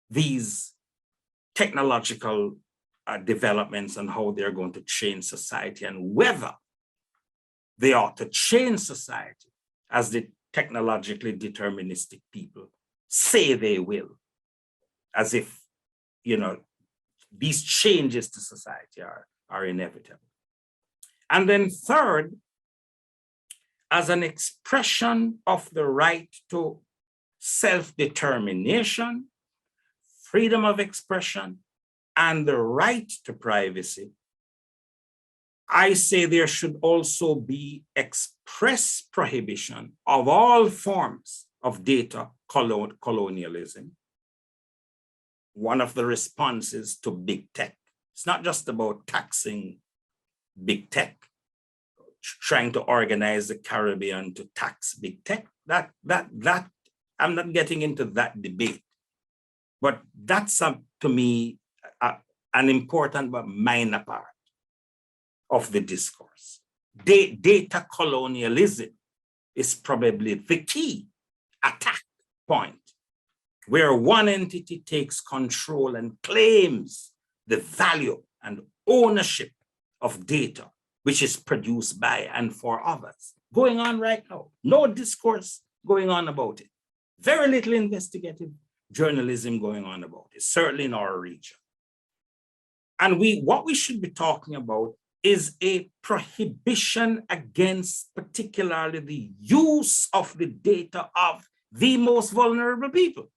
these technological developments and how they're going to change society, and whether they ought to change society as the technologically deterministic people say they will, as if, you know, these changes to society are inevitable. And then third, as an expression of the right to self-determination, freedom of expression, and the right to privacy, I say there should also be express prohibition of all forms of data colonialism. One of the responses to big tech, it's not just about taxing big tech, trying to organize the Caribbean to tax big tech. That I'm not getting into that debate, but that's to me an important but minor part of the discourse. Data colonialism is probably the key attack point, where one entity takes control and claims the value and ownership of data, which is produced by and for others. Going on right now, no discourse going on about it. Very little investigative journalism going on about it, certainly in our region. And what we should be talking about is a prohibition against particularly the use of the data of the most vulnerable people,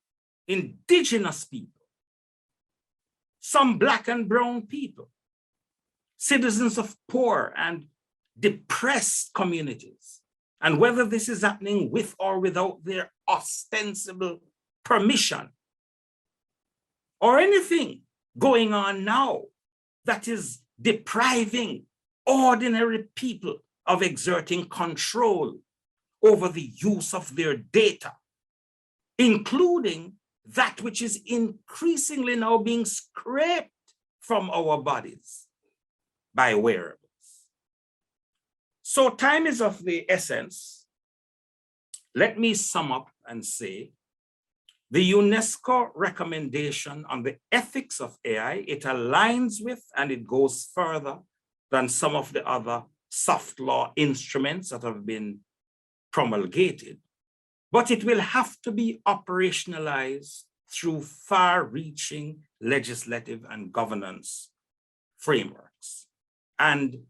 indigenous people, some Black and brown people, citizens of poor and depressed communities, and whether this is happening with or without their ostensible permission, or anything going on now that is depriving ordinary people of exerting control over the use of their data, including that which is increasingly now being scraped from our bodies by wearables. So time is of the essence. Let me sum up and say, the UNESCO recommendation on the ethics of AI, it aligns with and it goes further than some of the other soft law instruments that have been promulgated, but it will have to be operationalized through far-reaching legislative and governance frameworks. And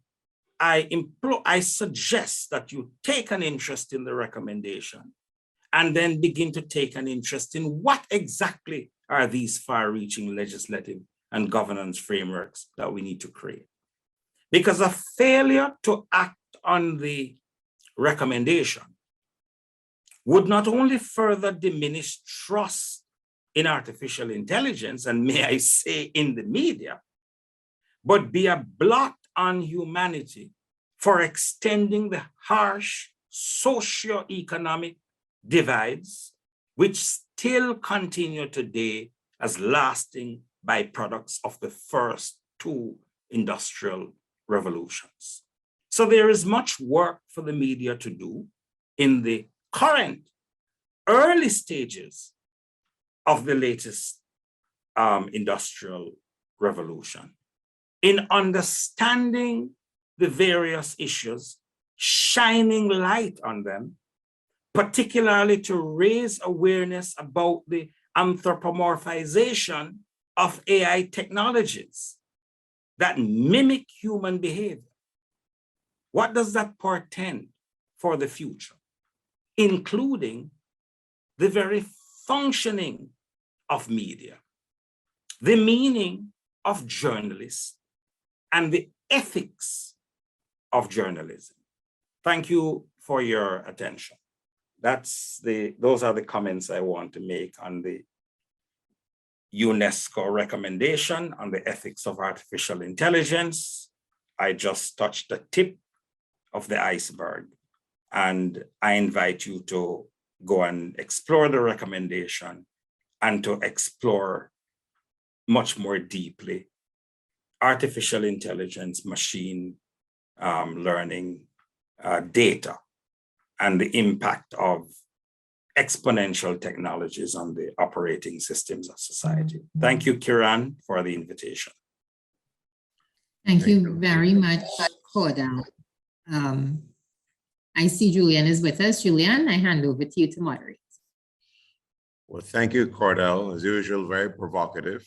I suggest that you take an interest in the recommendation and then begin to take an interest in what exactly are these far-reaching legislative and governance frameworks that we need to create. Because a failure to act on the recommendation would not only further diminish trust in artificial intelligence, and may I say in the media, but be a blot on humanity for extending the harsh socio-economic divides which still continue today as lasting byproducts of the first two industrial revolutions. So there is much work for the media to do in the current early stages of the latest industrial revolution in understanding the various issues, shining light on them, particularly to raise awareness about the anthropomorphization of AI technologies that mimic human behavior. What does that portend for the future, including the very functioning of media, the meaning of journalists, and the ethics of journalism? Thank you for your attention. Those are the comments I want to make on the UNESCO recommendation on the ethics of artificial intelligence. I just touched the tip of the iceberg, and I invite you to go and explore the recommendation and to explore much more deeply artificial intelligence, machine learning, data, and the impact of exponential technologies on the operating systems of society. Thank you, Kiran, for the invitation. Thank you very much, Cordell. I see Julian is with us. Julian, I hand over to you to moderate. Well, thank you, Cordell. As usual, very provocative,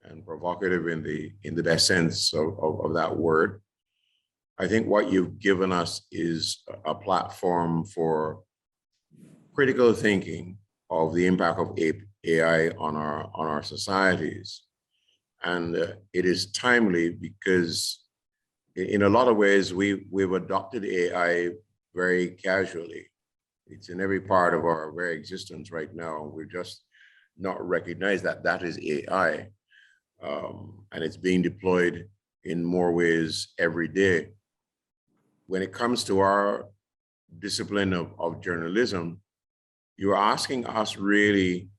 and provocative in the best sense of that word. I think what you've given us is a platform for critical thinking of the impact of AI on our societies. And it is timely because in a lot of ways, we've adopted AI very casually. It's in every part of our very existence right now. We're just not recognized that that is AI. And it's being deployed in more ways every day. When it comes to our discipline of journalism, you're asking us really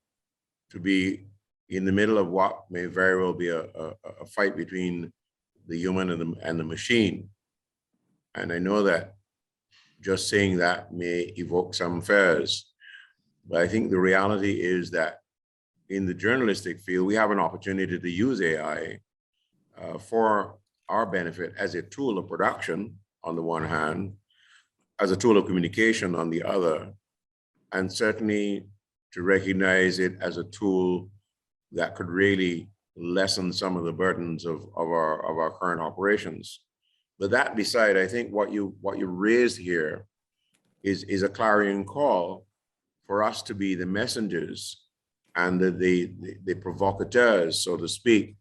to be in the middle of what may very well be a fight between the human and the machine. And I know that just saying that may evoke some fears, but I think the reality is that in the journalistic field, we have an opportunity to use AI for our benefit as a tool of production on the one hand, as a tool of communication on the other, and certainly to recognize it as a tool that could really lessen some of the burdens of our current operations. But that beside, I think what you raised here is a clarion call for us to be the messengers and the provocateurs, so to speak,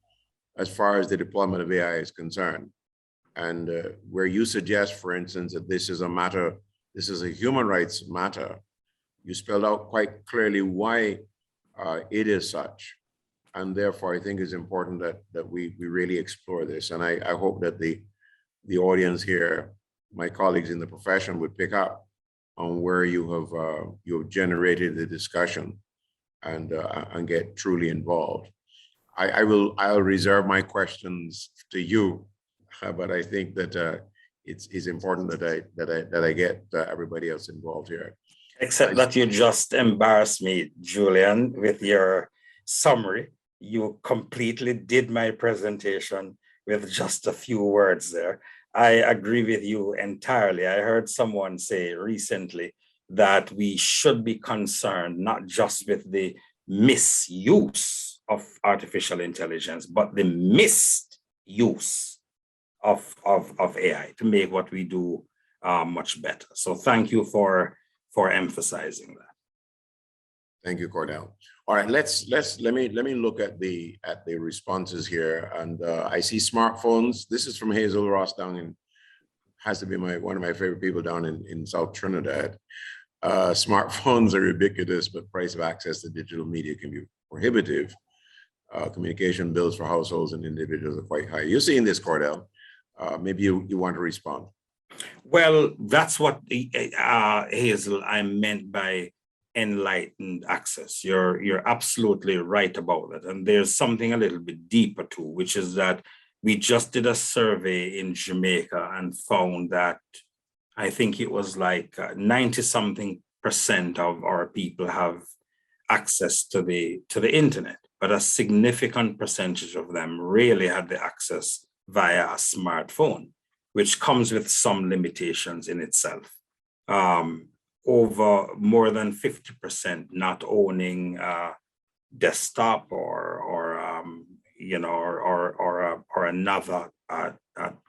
as far as the deployment of AI is concerned. And where you suggest, for instance, that this is a human rights matter, you spelled out quite clearly why it is such. And therefore, I think it's important that we really explore this. And I hope that the audience here, my colleagues in the profession, would pick up on where you have generated the discussion and get truly involved. I'll reserve my questions to you, but I think that it's important that I get everybody else involved here. Except that you just embarrassed me, Julian, with your summary. You completely did my presentation with just a few words there. I agree with you entirely. I heard someone say recently that we should be concerned not just with the misuse of artificial intelligence, but the misuse of AI to make what we do much better. So thank you for emphasizing that. Thank you, Cordell. All right, let me look at the responses here, and I see smartphones. This is from Hazel Ross down in, has to be one of my favorite people down in South Trinidad. Smartphones are ubiquitous, but price of access to digital media can be prohibitive. Communication bills for households and individuals are quite high. You're seeing this, Cordell. Maybe you want to respond. Well, that's what Hazel, I meant by enlightened access. You're absolutely right about that. And there's something a little bit deeper too, which is that we just did a survey in Jamaica and found that I think it was like 90-something% of our people have access to the internet, but a significant percentage of them really had the access via a smartphone, which comes with some limitations in itself. Over more than 50% not owning a desktop or another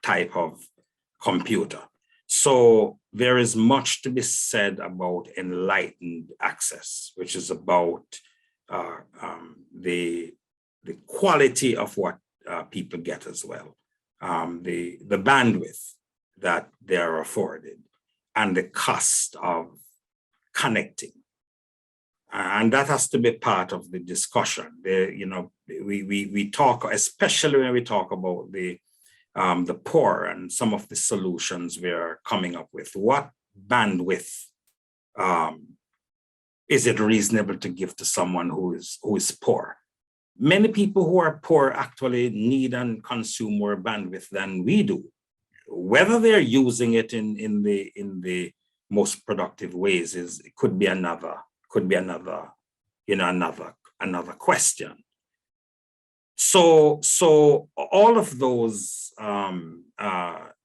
type of computer. So there is much to be said about enlightened access, which is about the quality of what people get as well, the bandwidth that they are afforded, and the cost of connecting. And that has to be part of the discussion. We talk, especially when we talk about the poor and some of the solutions we are coming up with. What bandwidth is it reasonable to give to someone who is poor? Many people who are poor actually need and consume more bandwidth than we do. Whether they're using it in the most productive ways could be another question. So all of those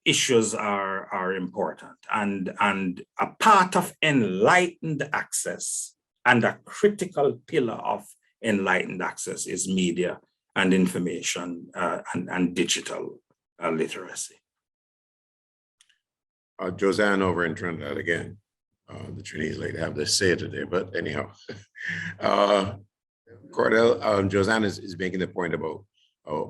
issues are important, and a part of enlightened access and a critical pillar of enlightened access is media and information and digital literacy. Josanne over in Trinidad again. The Trinidad lady have this say today, but anyhow. Cordell, Josanne is making the point about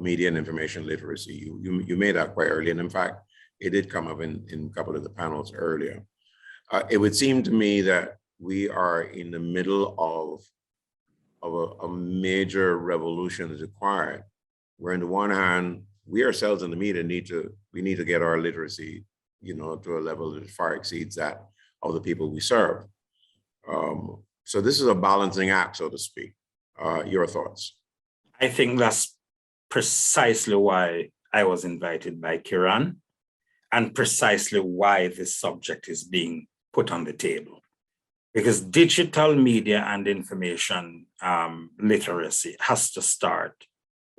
media and information literacy. You made that quite early, and in fact, it did come up in a couple of the panels earlier. It would seem to me that we are in the middle of a major revolution is required, where on the one hand, we ourselves in the media need to get our literacy, to a level that far exceeds that of the people we serve. So this is a balancing act, so to speak. Your thoughts? I think that's precisely why I was invited by Kiran, and precisely why this subject is being put on the table. Because digital media and information literacy has to start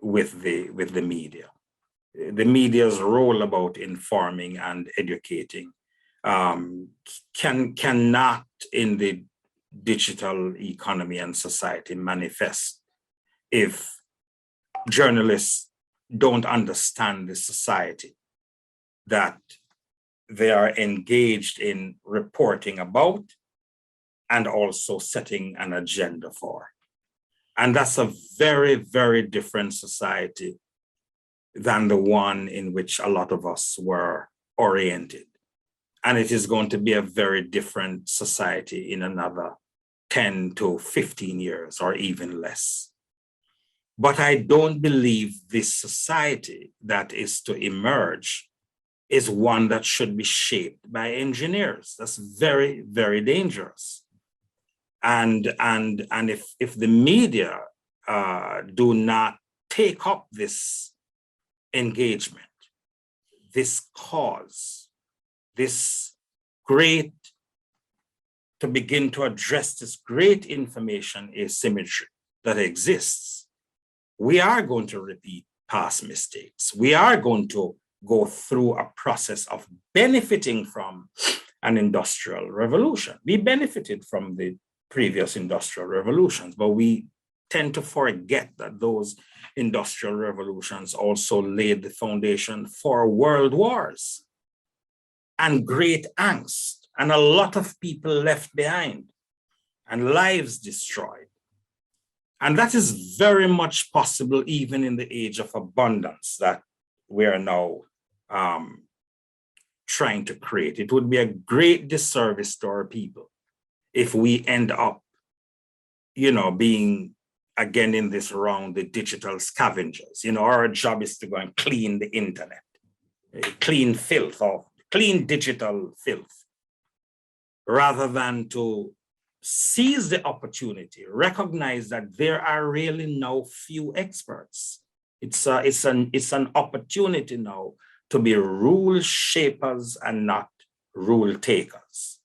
with the media. The media's role about informing and educating cannot in the digital economy and society manifest if journalists don't understand the society that they are engaged in reporting about and also setting an agenda for. And that's a very, very different society than the one in which a lot of us were oriented. And it is going to be a very different society in another 10 to 15 years or even less. But I don't believe this society that is to emerge is one that should be shaped by engineers. That's very, very dangerous. And if the media do not take up this engagement, this cause, this great, to begin to address this great information asymmetry that exists, we are going to repeat past mistakes. We are going to go through a process of benefiting from an industrial revolution. We benefited from the previous industrial revolutions, but we tend to forget that those industrial revolutions also laid the foundation for world wars and great angst, and a lot of people left behind and lives destroyed. And that is very much possible even in the age of abundance that we are now trying to create. It would be a great disservice to our people if we end up, being again in this round, the digital scavengers. Our job is to go and clean the internet, clean filth or clean digital filth, rather than to seize the opportunity, recognize that there are really now few experts. It's an opportunity now to be rule shapers and not rule takers.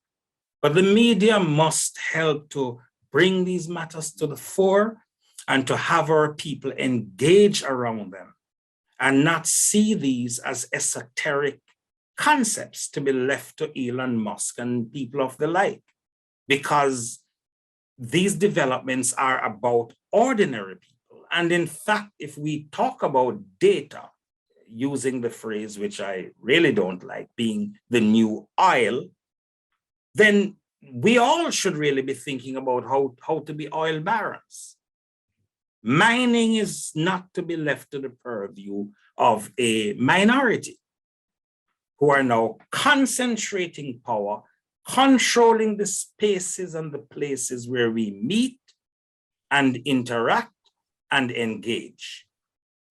But the media must help to bring these matters to the fore and to have our people engage around them and not see these as esoteric concepts to be left to Elon Musk and people of the like, because these developments are about ordinary people. And in fact, if we talk about data, using the phrase which I really don't like, being the new oil, then we all should really be thinking about how to be oil barons. Mining is not to be left to the purview of a minority who are now concentrating power, controlling the spaces and the places where we meet and interact and engage.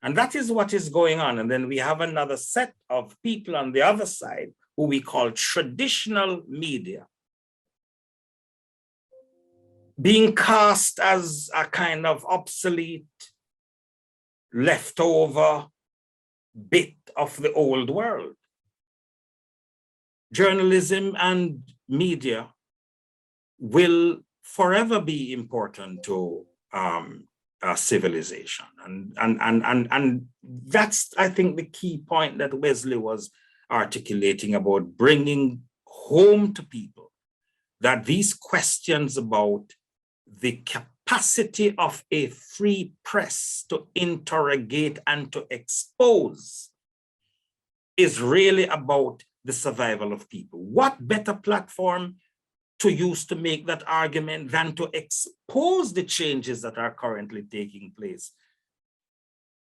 And that is what is going on. And then we have another set of people on the other side who we call traditional media, being cast as a kind of obsolete, leftover bit of the old world. Journalism and media will forever be important to civilization. And that's, I think, the key point that Wesley was articulating about bringing home to people, that these questions about the capacity of a free press to interrogate and to expose is really about the survival of people. What better platform to use to make that argument than to expose the changes that are currently taking place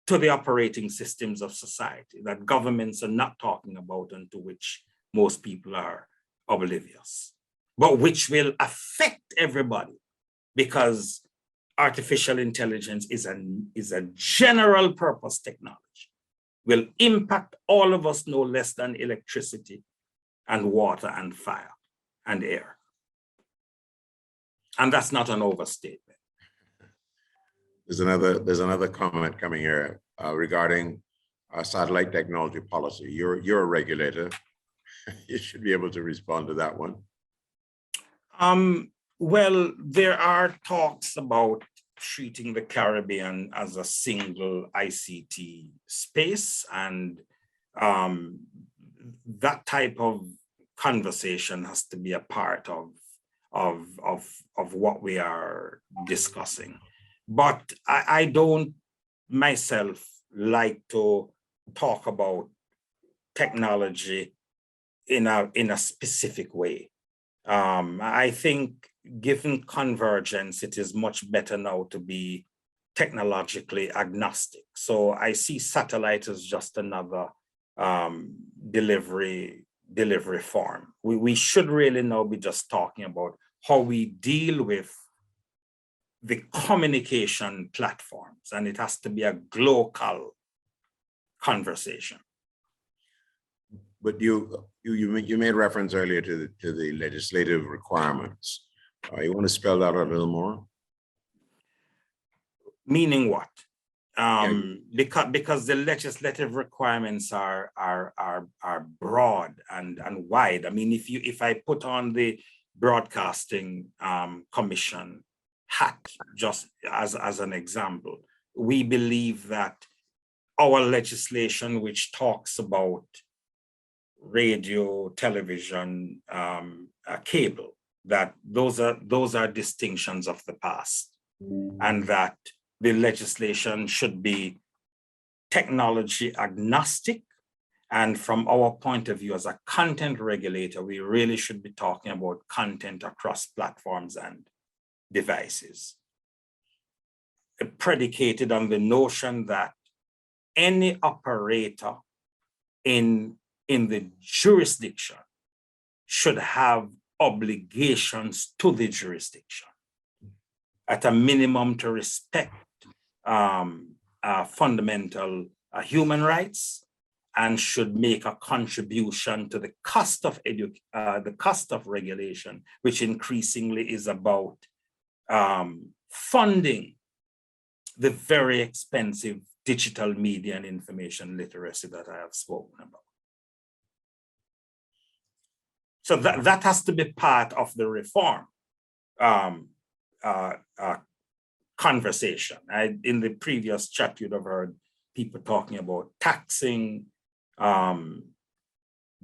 to the operating systems of society that governments are not talking about and to which most people are oblivious, but which will affect everybody, because artificial intelligence is a general purpose technology, will impact all of us no less than electricity and water and fire and air. And that's not an overstatement. There's another comment coming here regarding satellite technology policy. You're a regulator. You should be able to respond to that one. Well, there are talks about treating the Caribbean as a single ICT space, and that type of conversation has to be a part of what we are discussing. But I don't myself like to talk about technology in a specific way. I think given convergence, it is much better now to be technologically agnostic. So I see satellite as just another delivery form. We should really now be just talking about how we deal with the communication platforms, and it has to be a global conversation. But you made reference earlier to the legislative requirements. You want to spell that out a little more? Meaning what? Because the legislative requirements are broad and wide. I mean, if I put on the Broadcasting Commission hat, just as an example, we believe that our legislation, which talks about radio, television, cable, that those are distinctions of the past. and that the legislation should be technology agnostic. And from our point of view as a content regulator, we really should be talking about content across platforms and devices, predicated on the notion that any operator in the jurisdiction should have obligations to the jurisdiction, at a minimum to respect fundamental human rights, and should make a contribution to the cost of regulation, which increasingly is about funding the very expensive digital media and information literacy that I have spoken about. So that has to be part of the reform conversation. In the previous chat, you'd have heard people talking about taxing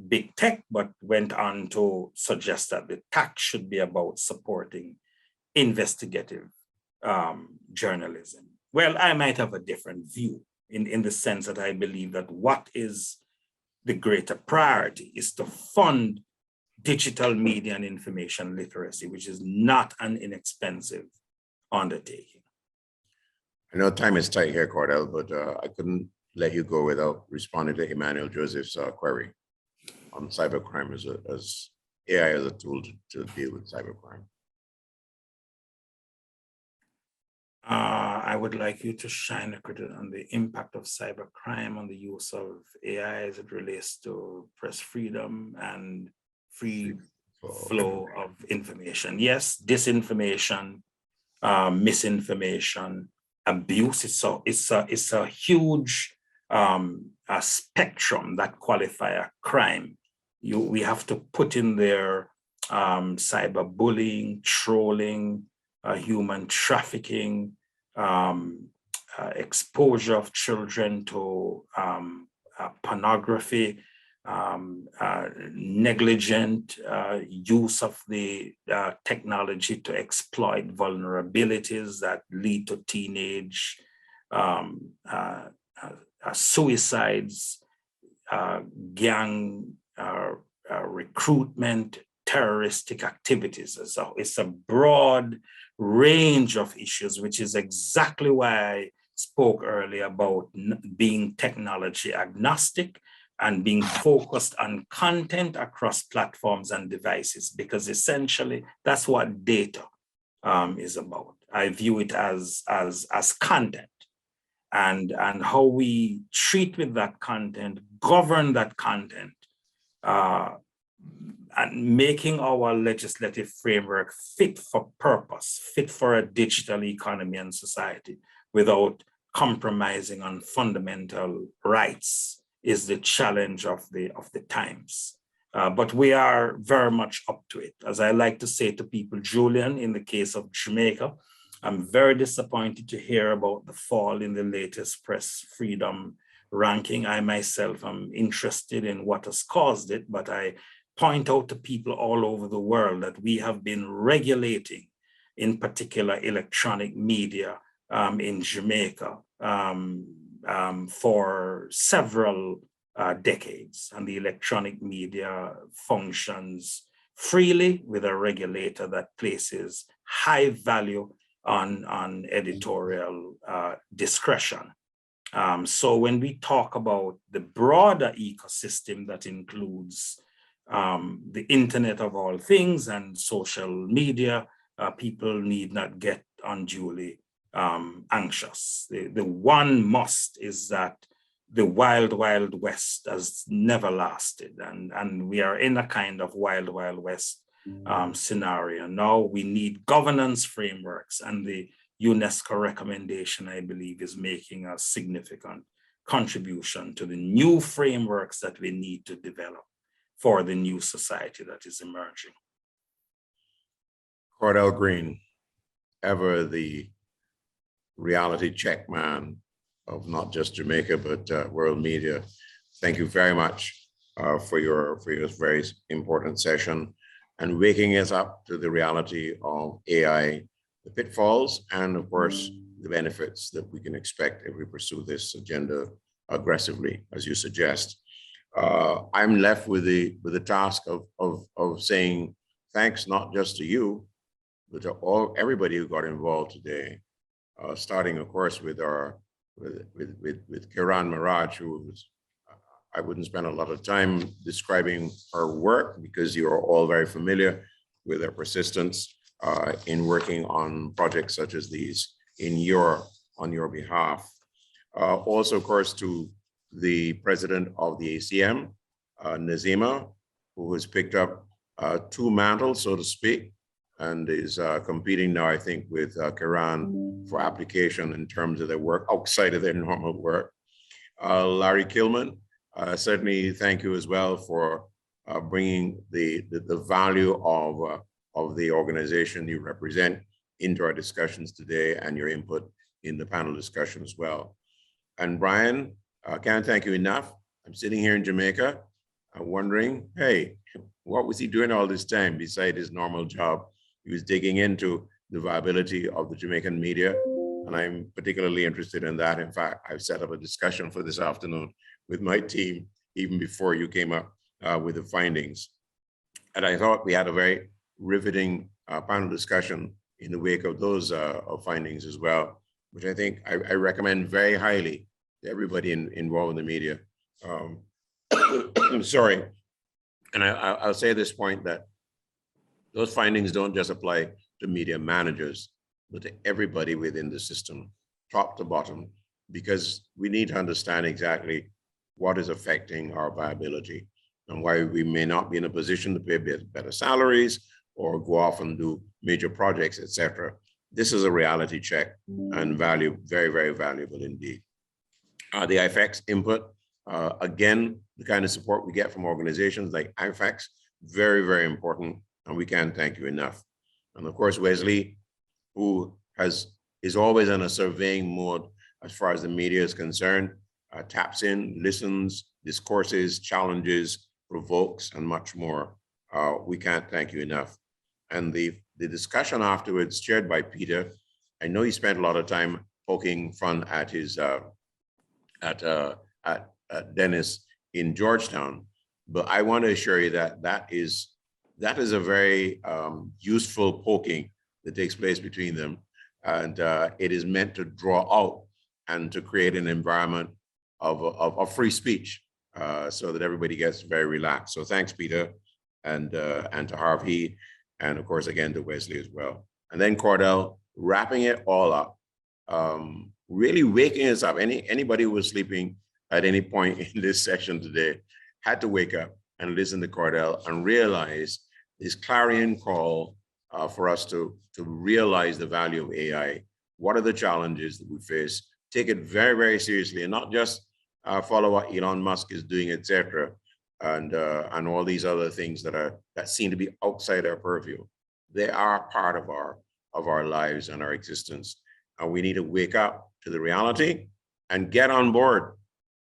big tech, but went on to suggest that the tax should be about supporting investigative journalism. Well, I might have a different view in the sense that I believe that what is the greater priority is to fund digital media and information literacy, which is not an inexpensive undertaking. I know time is tight here, Cordell, but I couldn't let you go without responding to Emmanuel Joseph's query on cybercrime as AI as a tool to deal with cybercrime. I would like you to shine a critic on the impact of cybercrime on the use of AI as it relates to press freedom and free flow of information. Yes, disinformation, misinformation, abuse. It's a huge a spectrum that qualify a crime. We have to put in there cyberbullying, trolling, human trafficking, exposure of children to pornography, negligent use of the technology to exploit vulnerabilities that lead to teenage suicides, gang recruitment, terroristic activities. So it's a broad range of issues, which is exactly why I spoke earlier about being technology agnostic and being focused on content across platforms and devices, because essentially that's what data is about. I view it as content, and how we treat with that content, govern that content, and making our legislative framework fit for purpose, fit for a digital economy and society without compromising on fundamental rights is the challenge of the times. But we are very much up to it. As I like to say to people, Julian, in the case of Jamaica, I'm very disappointed to hear about the fall in the latest press freedom ranking. I myself am interested in what has caused it, but I point out to people all over the world that we have been regulating, in particular, electronic media in Jamaica for several decades, and the electronic media functions freely with a regulator that places high value on editorial discretion. So when we talk about the broader ecosystem that includes the Internet of all things and social media, people need not get unduly anxious. The one must is that the wild, wild west has never lasted, and we are in a kind of wild, wild west scenario. Now we need governance frameworks, and the UNESCO recommendation, I believe, is making a significant contribution to the new frameworks that we need to develop for the new society that is emerging. Cordell Green, ever the reality check man of not just Jamaica, but world media. Thank you very much for your very important session and waking us up to the reality of AI the pitfalls, and of course, the benefits that we can expect if we pursue this agenda aggressively, as you suggest. I'm left with the task of saying thanks not just to you, but to everybody who got involved today, starting, of course, with Kiran Maraj, who was, I wouldn't spend a lot of time describing her work because you are all very familiar with her persistence in working on projects such as these on your behalf. Also, of course, to the president of the ACM, Nazima, who has picked up two mantles, so to speak, and is competing now, I think, with Kiran for application in terms of their work outside of their normal work. Larry Kilman, certainly thank you as well for bringing the value of the organization you represent into our discussions today and your input in the panel discussion as well. And Brian, I can't thank you enough. I'm sitting here in Jamaica, wondering, hey, what was he doing all this time beside his normal job? He was digging into the viability of the Jamaican media, and I'm particularly interested in that. In fact, I've set up a discussion for this afternoon with my team, even before you came up with the findings. And I thought we had a very riveting panel discussion in the wake of those findings as well, which I think I recommend very highly to everybody involved in the media. I'm sorry, and I'll say at this point that those findings don't just apply to media managers, but to everybody within the system, top to bottom, because we need to understand exactly what is affecting our viability and why we may not be in a position to pay better salaries or go off and do major projects, etc. This is a reality check and very, very valuable indeed. The IFX input, again, the kind of support we get from organizations like IFX, very, very important, and we can't thank you enough. And of course, Wesley, who is always in a surveying mode as far as the media is concerned, taps in, listens, discourses, challenges, provokes, and much more. We can't thank you enough. And the discussion afterwards, chaired by Peter, I know he spent a lot of time poking fun at his at Dennis in Georgetown, but I want to assure you that that is a very useful poking that takes place between them, and it is meant to draw out and to create an environment of free speech, so that everybody gets very relaxed. So thanks, Peter, and to Harvey, and of course again to Wesley as well. And then Cordell, wrapping it all up, really waking us up. Anybody who was sleeping at any point in this session today had to wake up and listen to Cordell and realize this clarion call for us to realize the value of AI. What are the challenges that we face? Take it very, very seriously, and not just follow what Elon Musk is doing, etc., and all these other things that seem to be outside our purview. They are part of our lives and our existence, and we need to wake up to the reality and get on board.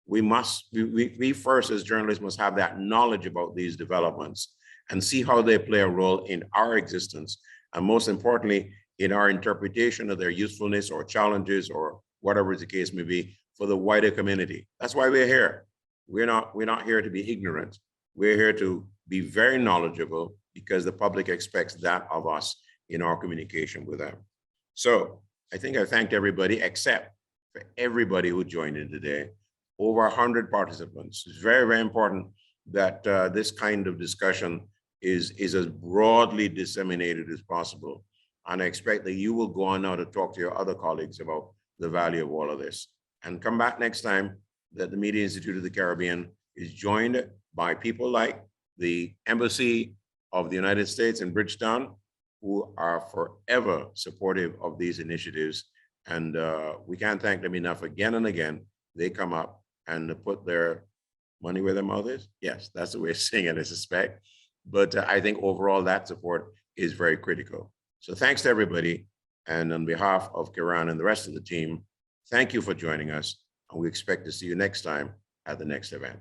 We first as journalists must have that knowledge about these developments and see how they play a role in our existence, and most importantly, in our interpretation of their usefulness or challenges or whatever the case may be for the wider community. That's why we're here. We're not here to be ignorant. We're here to be very knowledgeable because the public expects that of us in our communication with them. So I think I thanked everybody except for everybody who joined in today. Over 100 participants. It's very, very important that this kind of discussion is as broadly disseminated as possible. And I expect that you will go on now to talk to your other colleagues about the value of all of this. And come back next time that the Media Institute of the Caribbean is joined by people like the Embassy of the United States in Bridgetown, who are forever supportive of these initiatives. And we can't thank them enough again and again. They come up and put their money where their mouth is. Yes, that's the way of saying it, I suspect. But I think overall that support is very critical. So thanks to everybody. And on behalf of Kiran and the rest of the team, thank you for joining us. And we expect to see you next time at the next event.